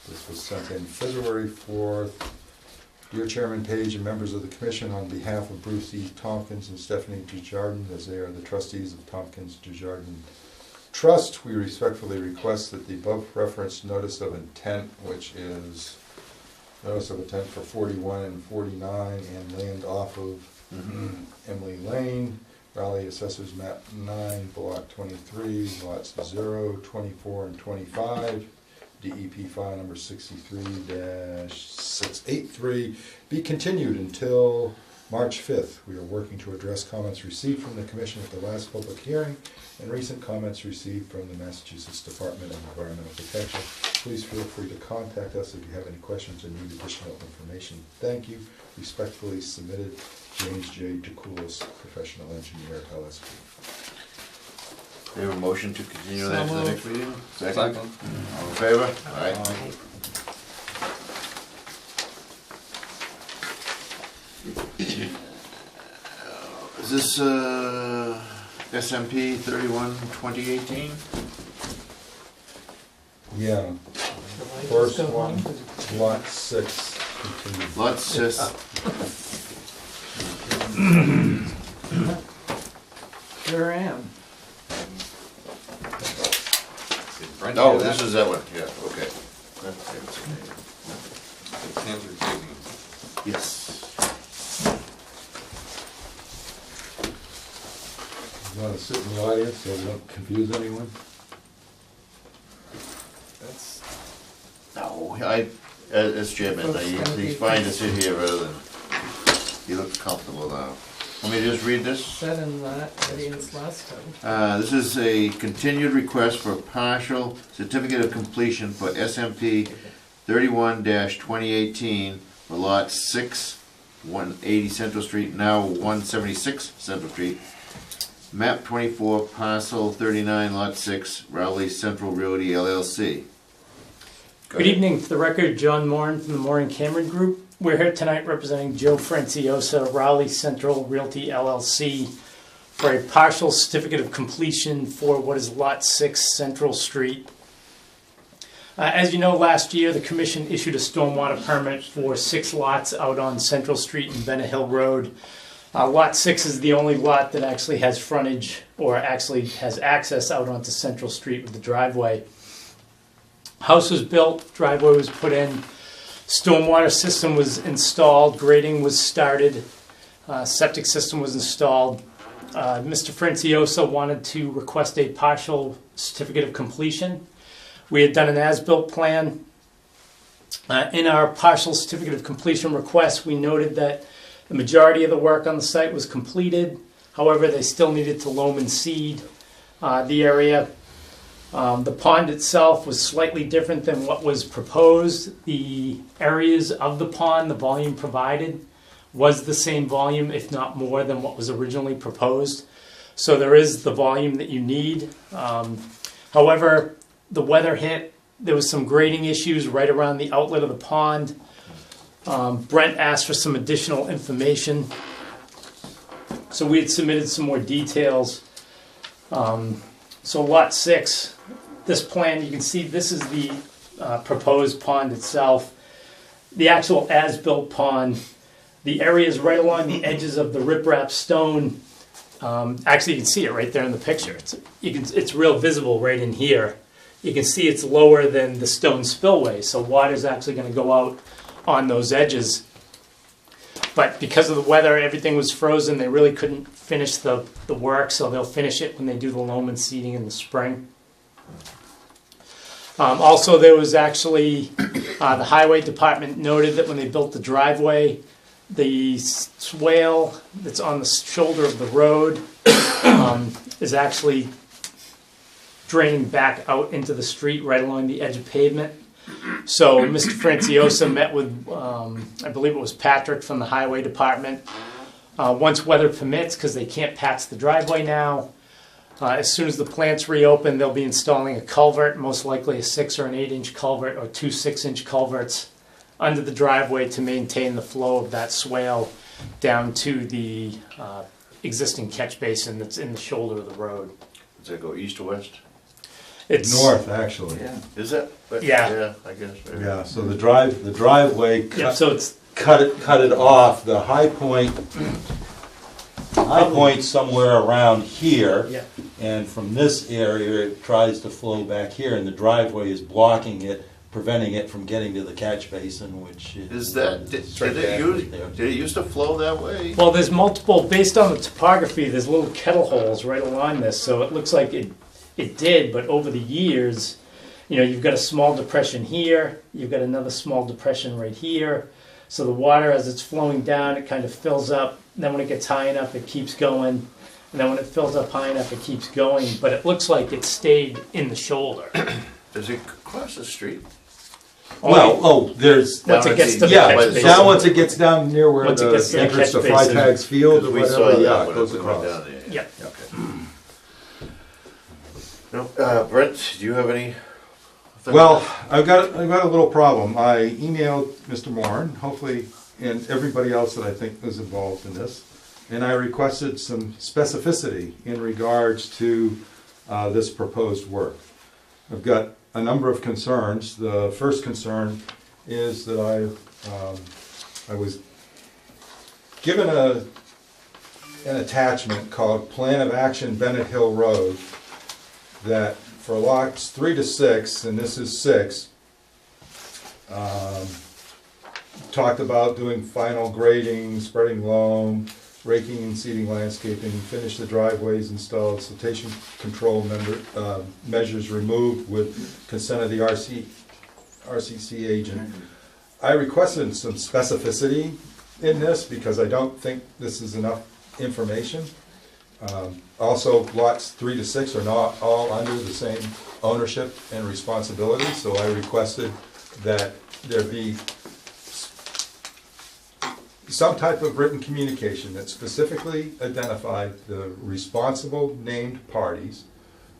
This was sent in February 4th. Dear Chairman Page and members of the Commission, on behalf of Bruce E. Tompkins and Stephanie Dujardin, as they are the trustees of Tompkins Dujardin Trust, we respectfully request that the above referenced notice of intent, which is notice of intent for 41 and 49 and land off of Emily Lane, Raleigh Assessors Map 9, Block 23, lots 0, 24, and 25, DEP file number 63-683, be continued until March 5th. We are working to address comments received from the Commission at the last public hearing and recent comments received from the Massachusetts Department of Environmental Protection. Please feel free to contact us if you have any questions or need additional information. Thank you. Respectfully submitted, James J. DeCoulis, Professional Engineer, LSP. We have a motion to continue that to the So next meeting? Second. All in favor? Aye. Is this SMP 31-2018? Yeah, Shall I just first go one, home? lot 6, continued. Lot 6. Sure am. Did Brent Oh, hear this that? is that one, yeah, okay. Sam's receiving. Yes. You want to sit in the audience so we don't confuse anyone? That's, No, as chairman, he's fine to sit here rather than, he looks comfortable now. Want me to just read this? Said in that audience last time. This is a continued request for partial certificate of completion for SMP 31-2018 for lot 6, 180 Central Street, now 176 Central Street. Map 24, parcel 39, lot 6, Rowley Central Realty LLC. Go Good ahead. evening. For the record, John Moran from the Moran Cameron Group. We're here tonight representing Joe Franciosa, Rowley Central Realty LLC, for a partial certificate of completion for what is Lot 6 Central Street. As you know, last year the Commission issued a stormwater permit for 6 lots out on Central Street and Bennett Hill Road. Lot 6 is the only lot that actually has frontage or actually has access out onto Central Street with the driveway. House was built, driveway was put in, stormwater system was installed, grading was started, septic system was installed. Mr. Franciosa wanted to request a partial certificate of completion. We had done an as-built plan. In our partial certificate of completion request, we noted that the majority of the work on the site was completed. However, they still needed to loam and seed the area. The pond itself was slightly different than what was proposed. The areas of the pond, the volume provided, was the same volume, if not more, than what was originally proposed. So there is the volume that you need. However, the weather hit. There was some grading issues right around the outlet of the pond. Brent asked for some additional information. So we had submitted some more details. So lot 6, this plan, you can see this is the proposed pond itself. The actual as-built pond, the areas right along the edges of the riprap stone, actually you can see it right there in the picture. It's real visible right in here. You can see it's lower than the stone spillway, so water's actually going to go out on those edges. But because of the weather, everything was frozen. They really couldn't finish the work, so they'll finish it when they do the loam and seeding in the spring. Also, there was actually, the highway department noted that when they built the driveway, the swale that's on the shoulder of the road is actually draining back out into the street right along the edge of pavement. So Mr. Franciosa met with, I believe it was Patrick from the highway department. Once weather permits, because they can't patch the driveway now, as soon as the plants reopen, they'll be installing a culvert, most likely a 6 or an 8-inch culvert or 2 6-inch culverts under the driveway to maintain the flow of that swale down to the existing catch basin that's in the shoulder of the road. Does that go east or west? It's North, actually. Yeah. Is that? Yeah. Yeah, I guess. Maybe. Yeah, so the driveway yeah, so it's cut it off. The high point somewhere around here, yeah. and from this area it tries to flow back here, and the driveway is blocking it, preventing it from getting to the catch basin, which Is that, did it's right it back use, right there. did it used to flow that way? Well, there's multiple, based on the topography, there's little kettle holes right along this, so it looks like it did, but over the years, you know, you've got a small depression here, you've got another small depression right here, so the water, as it's flowing down, it kind of fills up, then when it gets high enough, it keeps going, and then when it fills up high enough, it keeps going, but it looks like it stayed in the shoulder. Does it cross the street? Well, there's Once it gets to the yeah. catch by the basin. Now once it gets down near where Once it the gets to the entrance to catch Fry basin. Tags Field or We saw whatever, yeah, that it when goes we went across. down there. Yeah. Okay. No, Brent, do you have any? Well, I've got a little problem. I emailed Mr. Moran, hopefully, and everybody else that I think was involved in this, and I requested some specificity in regards to this proposed work. I've got a number of concerns. The first concern is that I was given an attachment called Plan of Action Bennett Hill Road that for lots 3 to 6, and this is 6, talked about doing final grading, spreading loam, raking and seeding landscaping, finish the driveways installed, siltation control measures removed with consent of the RCC agent. I requested some specificity in this because I don't think this is enough information. Also, lots 3 to 6 are not all under the same ownership and responsibility, so I requested that there be some type of written communication that specifically identified the responsible named parties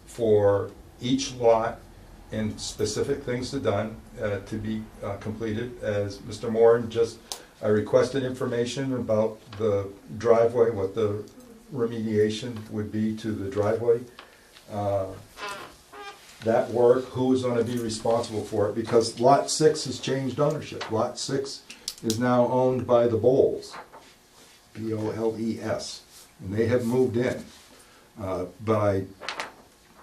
for each lot and specific things to be completed. As Mr. Moore I requested information about the driveway, what the remediation would be to the driveway. That work, who is going to be responsible for it, because Lot 6 has changed ownership. Lot 6 is now owned by the Bowles, B-O-L-E-S, and they have moved in. But I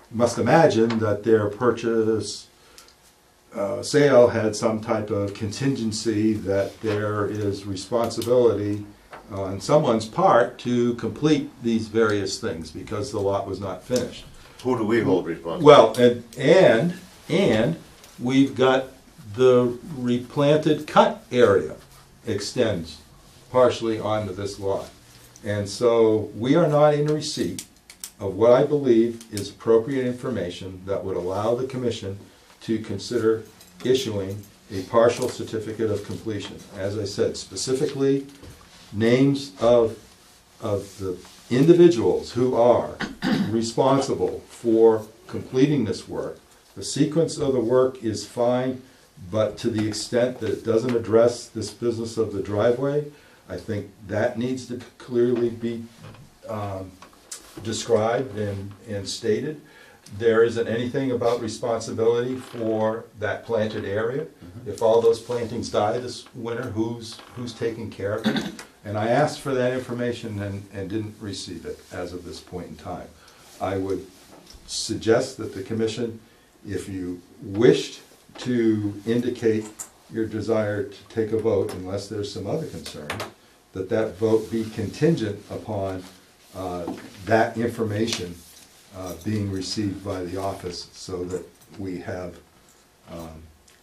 must imagine that their purchase sale had some type of contingency that there is responsibility on someone's part to complete these various things because the lot was not finished. Who do we hold responsible? Well, and we've got the replanted cut area extends partially onto this lot. And so we are not in receipt of what I believe is appropriate information that would allow the commission to consider issuing a partial certificate of completion. As I said, specifically names of the individuals who are responsible for completing this work. The sequence of the work is fine, but to the extent that it doesn't address this business of the driveway, I think that needs to clearly be described and stated. There isn't anything about responsibility for that planted area. If all those plantings die this winter, who's taking care of it? And I asked for that information and didn't receive it as of this point in time. I would suggest that the commission, if you wished to indicate your desire to take a vote, unless there's some other concern, that vote be contingent upon that information being received by the office so that we have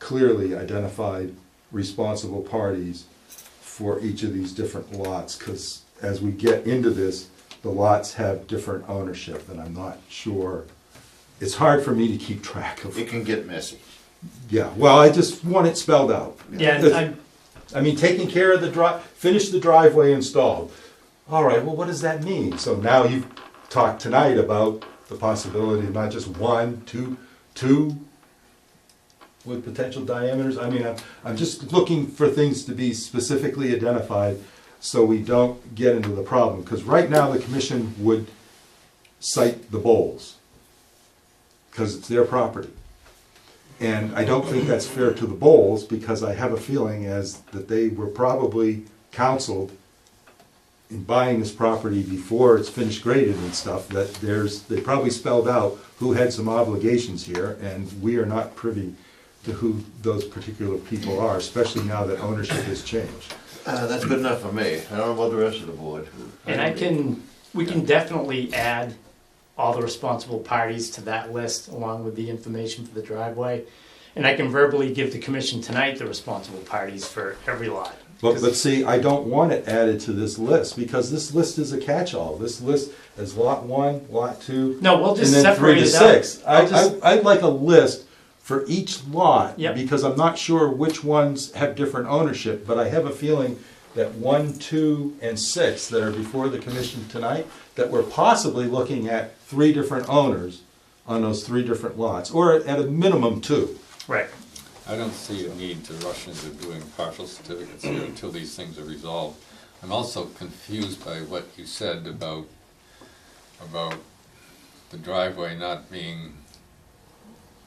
clearly identified responsible parties for each of these different lots, because as we get into this, the lots have different ownership, and I'm not sure, it's hard for me to keep track of. It can get messy. Yeah, well, I just want it spelled out. Yeah, I mean, taking care of finish the driveway installed. All right, well, what does that mean? So now you've talked tonight about the possibility of not just one, two with potential diameters. I mean, I'm just looking for things to be specifically identified so we don't get into the problem. Because right now the commission would cite the Bowles because it's their property. And I don't think that's fair to the Bowles because I have a feeling that they were probably counseled in buying this property before it's finished graded and stuff, that they probably spelled out who had some obligations here, and we are not privy to who those particular people are, especially now that ownership has changed. That's good enough for me. I don't know about the rest of the board. and we can definitely add all the responsible parties to that list along with the information for the driveway. And I can verbally give the commission tonight the responsible parties for every lot. But see, I don't want it added to this list because this list is a catch-all. This list is lot 1, lot 2, No, we'll just and then 3 separate to it 6. out. I'd like a list for each lot Yep. because I'm not sure which ones have different ownership, but I have a feeling that 1, 2, and 6 that are before the commission tonight, that we're possibly looking at 3 different owners on those 3 different lots, or at a minimum 2. Right. I don't see a need to rush into doing partial certificates here until these things are resolved. I'm also confused by what you said about the driveway not being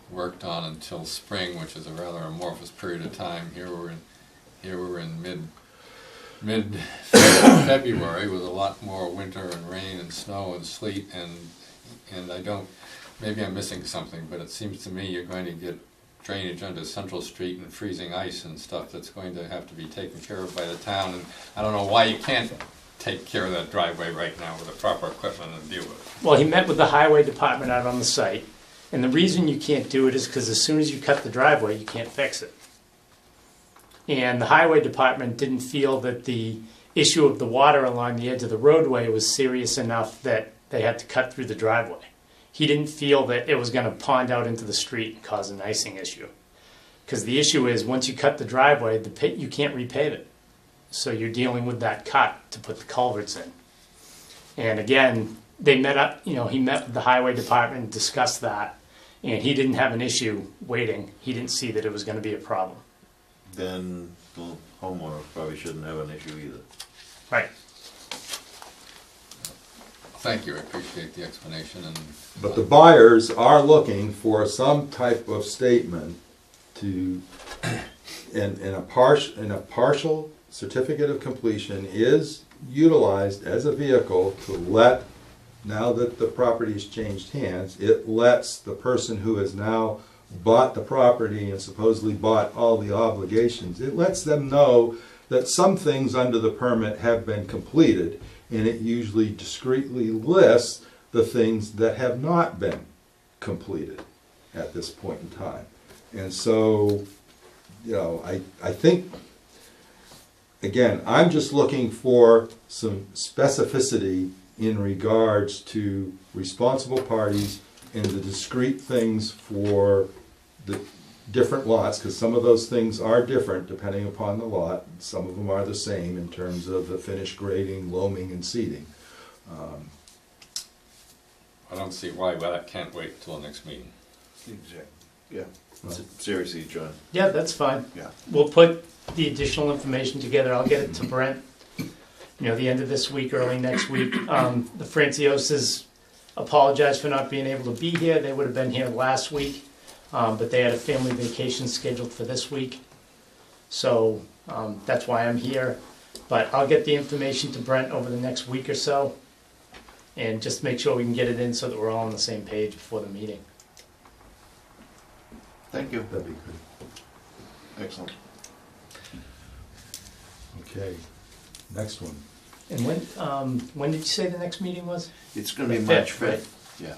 worked on until spring, which is a rather amorphous period of time. Here we're in mid February with a lot more winter and rain and snow and sleet, and I don't, maybe I'm missing something, but it seems to me you're going to get drainage under Central Street and freezing ice and stuff that's going to have to be taken care of by the town, and I don't know why you can't take care of that driveway right now with the proper equipment and deal with it. Well, he met with the highway department out on the site, and the reason you can't do it is because as soon as you cut the driveway, you can't fix it. And the highway department didn't feel that the issue of the water along the edge of the roadway was serious enough that they had to cut through the driveway. He didn't feel that it was going to pond out into the street and cause an icing issue. Because the issue is, once you cut the driveway, you can't repave it. So you're dealing with that cut to put the culverts in. And again, they met up, he met with the highway department and discussed that. And he didn't have an issue waiting. He didn't see that it was going to be a problem. Then the homeowner probably shouldn't have an issue either. Right. Thank you, I appreciate the explanation, and But the buyers are looking for some type of statement to, in a partial certificate of completion is utilized as a vehicle to let, now that the property has changed hands, it lets the person who has now bought the property and supposedly bought all the obligations, it lets them know that some things under the permit have been completed, and it usually discreetly lists the things that have not been completed at this point in time. And so, I think, again, I'm just looking for some specificity in regards to responsible parties and the discrete things for the different lots, because some of those things are different depending upon the lot. Some of them are the same in terms of the finish grading, loaming, and seeding. I don't see why that can't wait till the next meeting. Exactly. Yeah. Seriously, John. Yeah, that's fine. Yeah. We'll put the additional information together. I'll get it to Brent, the end of this week, early next week. The Francioses apologize for not being able to be here. They would have been here last week, but they had a family vacation scheduled for this week. So that's why I'm here. But I'll get the information to Brent over the next week or so, and just make sure we can get it in so that we're all on the same page before the meeting. Thank you. That'd be good. Excellent. Okay, next one. And when did you say the next meeting was? It's gonna be The March 5th, right? 5th, yeah.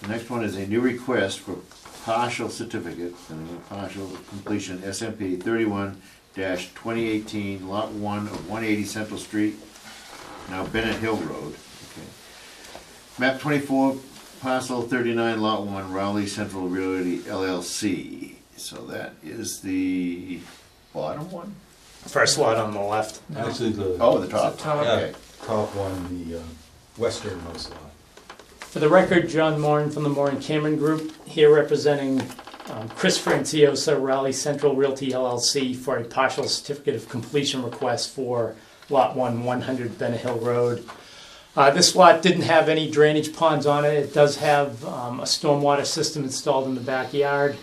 The next one is a new request for partial certificate and a partial completion, SMP 31-2018, Lot 1 of 180 Central Street, now Bennett Hill Road. Okay. Map 24, parcel 39, Lot 1, Raleigh Central Realty LLC. So that is the bottom one? First lot on the left. Actually, the Oh, the top. top. Okay. top one, the westernmost lot. For the record, John Moran from the Moran Cameron Group, here representing Chris Franciosa, Raleigh Central Realty LLC, for a partial certificate of completion request for Lot 1, 100 Bennett Hill Road. This lot didn't have any drainage ponds on it. It does have a stormwater system installed in the backyard.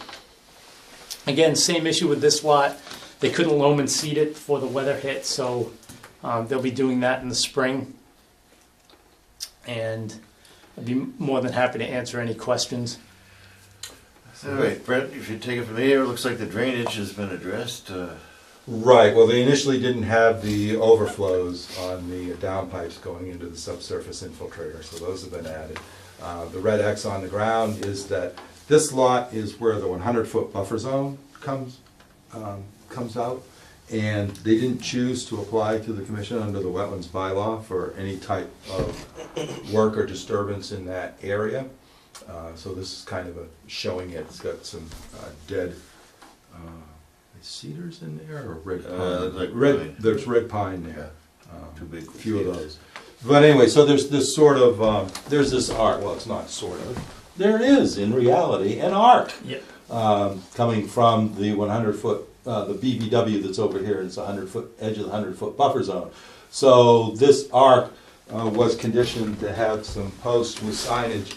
Again, same issue with this lot. They couldn't loam and seed it before the weather hit, so they'll be doing that in the spring. And I'd be more than happy to answer any questions. All right, Brett, if you take it from here, it looks like the drainage has been addressed. Right, well, they initially didn't have the overflows on the downpipes going into the subsurface infiltrator, so those have been added. The red X on the ground is that this lot is where the 100-foot buffer zone comes out, and they didn't choose to apply to the commission under the wetlands bylaw for any type of work or disturbance in that area. So this is kind of a showing it. It's got some dead cedars in there, or red pine? like pine. There's red pine there. Too big. A few of those. But anyway, so there's this sort of, there's this arc, well, it's not sort of, there is in reality an arc. Yep. Coming from the 100-foot, the BBW that's over here, it's a 100-foot, edge of the 100-foot buffer zone. So this arc was conditioned to have some posts with signage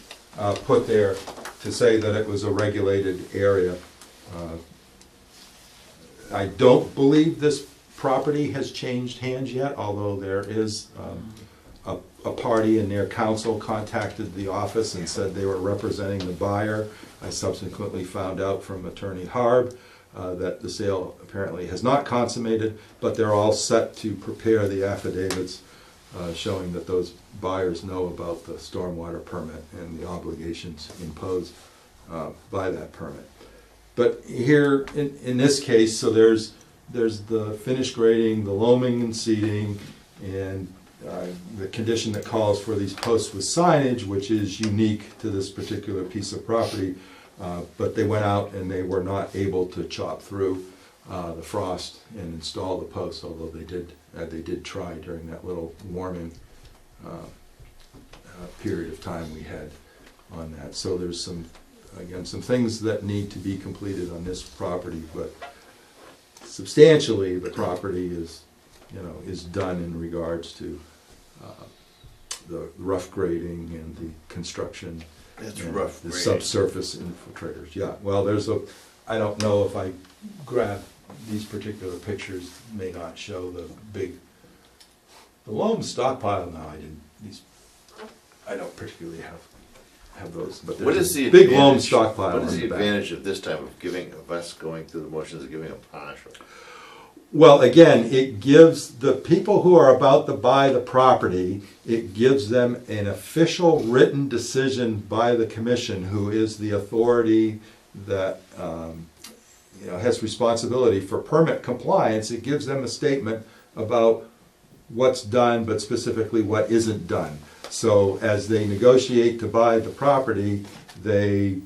put there to say that it was a regulated area. I don't believe this property has changed hands yet, although there is a party and their counsel contacted the office and said they were representing the buyer. I subsequently found out from Attorney Harb that the sale apparently has not consummated, but they're all set to prepare the affidavits showing that those buyers know about the stormwater permit and the obligations imposed by that permit. But here, in this case, so there's the finish grading, the loaming and seeding, and the condition that calls for these posts with signage, which is unique to this particular piece of property. But they went out and they were not able to chop through the frost and install the posts, although they did try during that little warming period of time we had on that. So there's some things that need to be completed on this property, but substantially the property is done in regards to the rough grading and the construction. That's and rough the grading. subsurface infiltrators. Yeah, well, I don't know if I grab these particular pictures, may not show the loam stockpile. No, I don't particularly have those, but What there's is the a big loam advantage- stockpile. What is in the back. advantage of this time of us going through the motions of giving a partial? Well, again, it gives the people who are about to buy the property, it gives them an official written decision by the commission, who is the authority that has responsibility for permit compliance. It gives them a statement about what's done, but specifically what isn't done. So as they negotiate to buy the property, they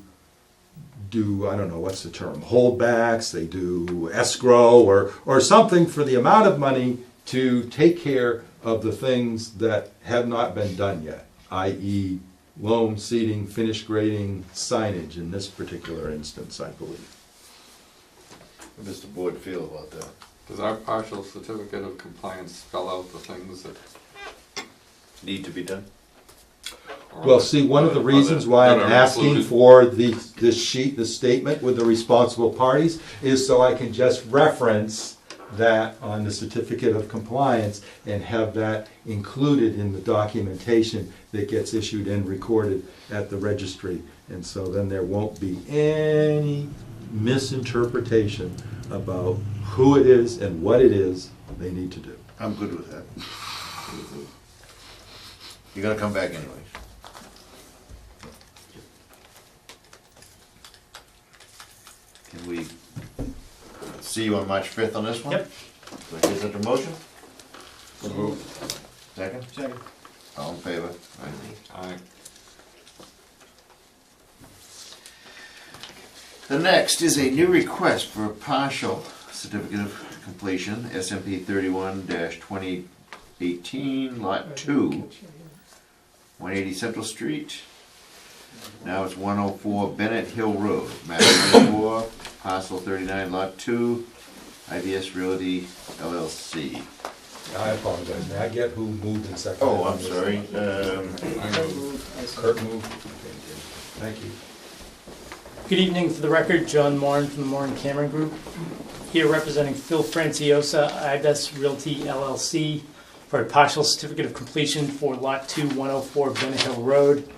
do, I don't know, what's the term, holdbacks, they do escrow or something for the amount of money to take care of the things that have not been done yet, i.e. loam, seeding, finish grading, signage in this particular instance, I believe. What does the board feel about that? Does our partial certificate of compliance spell out the things that? Need to be done? or Well, that- see, one of the that- reasons why I'm that are asking included? for this sheet, this statement with the responsible parties, is so I can just reference that on the certificate of compliance and have that included in the documentation that gets issued and recorded at the registry. And so then there won't be any misinterpretation about who it is and what it is they need to do. I'm good with that. You're gonna come back anyway. Can we see you on March 5th on this one? Yep. Do I hear such a motion? Second? Second. All in favor? Aye. The next is a new request for a partial certificate of completion, SMP 31-2018, Lot 2, 180 Central Street. Now it's 104 Bennett Hill Road, map 24, parcel 39, Lot 2, IBS Realty LLC. I apologize. May I get who moved and seconded? Oh, on I'm this? sorry. Kurt moved. Thank you. Good evening. For the record, John Moran from the Moran Cameron Group, here representing Phil Franciosa, IBES Realty LLC, for a partial certificate of completion for Lot 2, 104 Bennett Hill Road.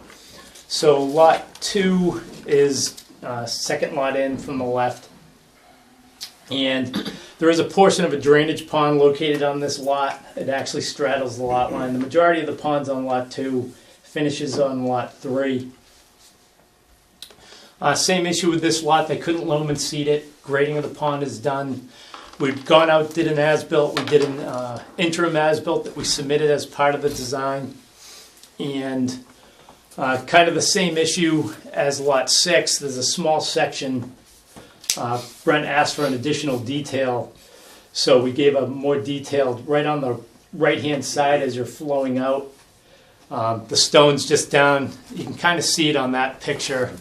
So Lot 2 is second lot in from the left. And there is a portion of a drainage pond located on this lot. It actually straddles the lot line. The majority of the ponds on Lot 2 finishes on Lot 3. Same issue with this lot. They couldn't loam and seed it. Grading of the pond is done. We've gone out, did an as-built. We did an interim as-built that we submitted as part of the design. And kind of the same issue as Lot 6. There's a small section. Brent asked for an additional detail. So we gave a more detailed, right on the right-hand side as you're flowing out. The stone's just down. You can kind of see it on that picture.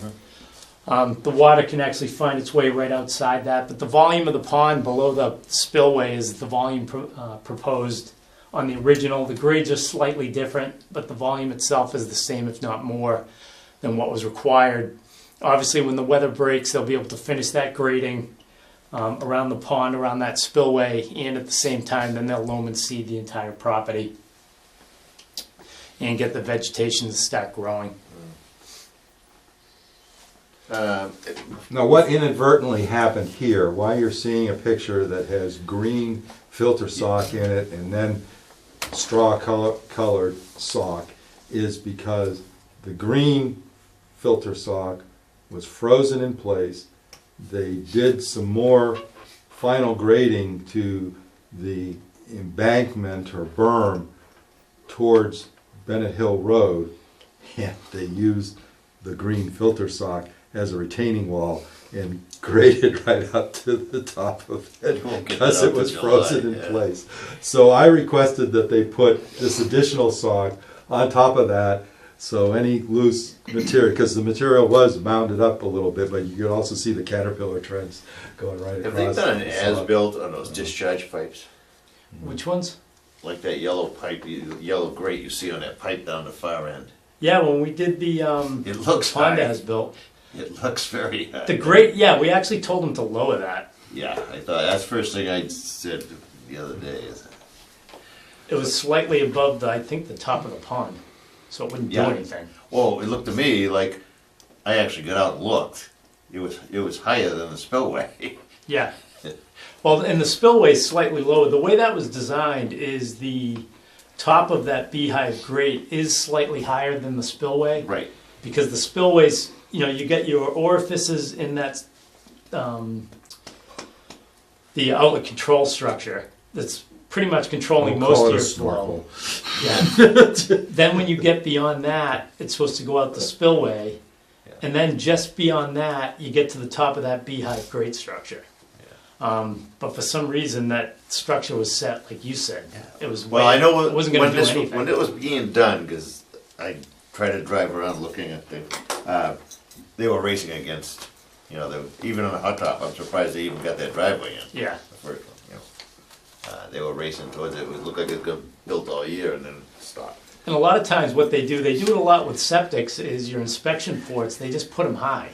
The water can actually find its way right outside that, but the volume of the pond below the spillway is the volume proposed on the original. The grades are slightly different, but the volume itself is the same, if not more, than what was required. Obviously, when the weather breaks, they'll be able to finish that grading around the pond, around that spillway, and at the same time, then they'll loam and seed the entire property and get the vegetation to start growing. Now, what inadvertently happened here, why you're seeing a picture that has green filter sock in it and then straw-colored sock, is because the green filter sock was frozen in place they did some more final grading to the embankment or berm towards Bennett Hill Road, and they used the green filter sock as a retaining wall and graded right up to the top of it Won't get because that it up was in frozen July, in yeah. place. So I requested that they put this additional sock on top of that, so any loose material, because the material was mounded up a little bit, but you could also see the caterpillar treads going right Have across. they done an the sock. as-built on those discharge pipes? Which ones? Like that yellow pipe, yellow grate you see on that pipe down the far end? Yeah, when we did the It looks pond high. as built. It looks very high. The grate, yeah, we actually told them to lower that. Yeah, I thought, that's the first thing I said the other day. Is It was slightly above I think the top of the pond, so it wouldn't Yeah. do anything. well, it looked to me like, I actually got out and looked. It was higher than the spillway. Yeah. Well, and the spillway is slightly lower. The way that was designed is the top of that beehive grate is slightly higher than the spillway. Right. Because the spillways, you know, you get your orifices in that, the outlet control structure that's pretty much controlling We'll most call of it a your flow. snorkel. Yeah. Then when you get beyond that, it's supposed to go out the spillway. Yeah. And then just beyond that, you get to the top of that beehive grate structure. But for some reason, that structure was set, like you said. It was Well, I know it wasn't going to do anything. when it was being done, because I tried to drive around looking at things, they were racing against, you know, even on a hot top, I'm surprised they even got that driveway in. Yeah. The first one, you know. They were racing towards it. It would look like it got built all year and then stopped. And a lot of times what they do it a lot with septics, is your inspection ports, they just put them high.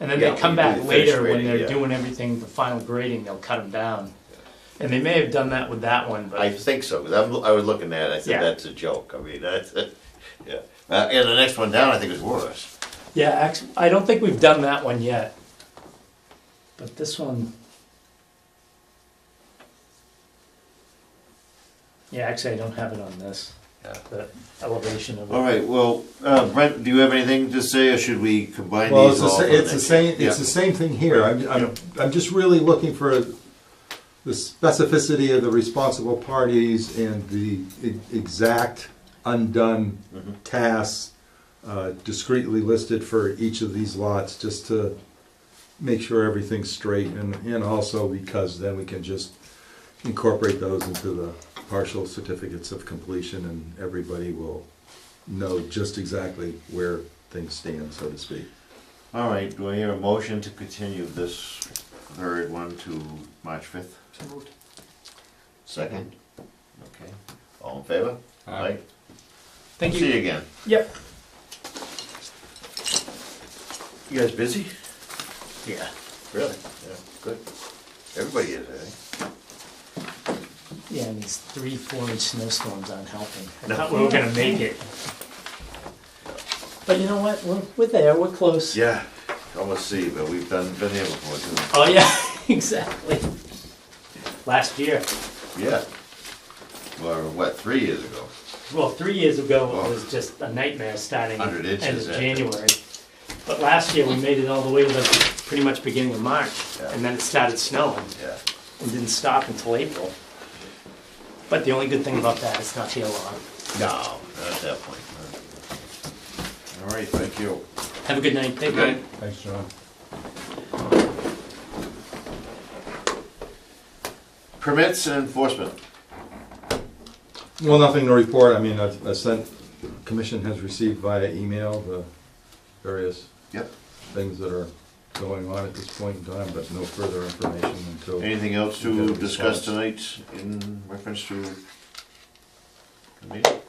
And then Yeah, they come when you back do the finish later when grading, they're yeah. doing everything, the final grading, they'll cut them down. And they may have done that with that one, but I think so, because I was looking at it, I said, Yeah. that's a joke. I mean, that's, yeah. And the next one down, I think is worse. yeah, actually, I don't think we've done that one yet. But this one, yeah, actually I don't have it on this, Yeah. the elevation of it. All right, well, Brent, do you have anything to say, or should we combine Well, these all? for it's the next same, year? it's the same thing here. I'm just really looking for the specificity of the responsible parties and the exact undone Mhm. tasks discreetly listed for each of these lots, just to make sure everything's straight, and also because then we can just incorporate those into the partial certificates of completion, and everybody will know just exactly where things stand, so to speak. All right, do I hear a motion to continue this third one to March 5th? So moved. Second? Okay, all in favor? Aye. Thank See you. you again. Yep. You guys busy? Yeah. Really? Yeah, good. Everybody is, I think. Yeah, and these 3-4 inch snowstorms aren't helping. I No. thought we were gonna make it. But you know what? We're there. We're close. Yeah, almost see, but we've been here before too. Oh yeah, exactly. Last year. Yeah. Or what, 3 years ago? Well, 3 years ago Well, it was just a nightmare starting 100 end inches, of yeah. January. But last year we made it all the way to the pretty much beginning of March, Yeah. and then it started snowing Yeah. and didn't stop until April. But the only good thing about that, it's not here long. No, not at that point. All right, thank you. Have a good night. Thank Good you. night. Thanks, John. Permits and enforcement. Well, nothing to report. I mean, I sent, commission has received via email the various Yep. things that are going on at this point in time, but no further information until. Anything else we get to a discuss response. tonight in reference to the meeting? Do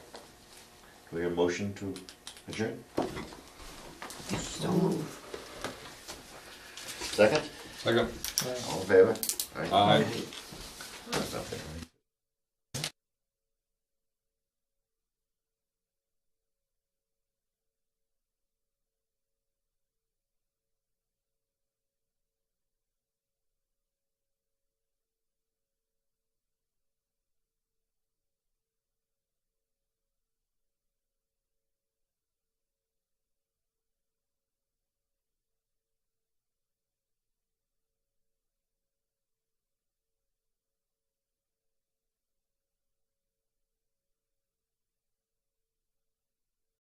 we have a motion to adjourn? Second? Second. All in favor? Aye. That's nothing.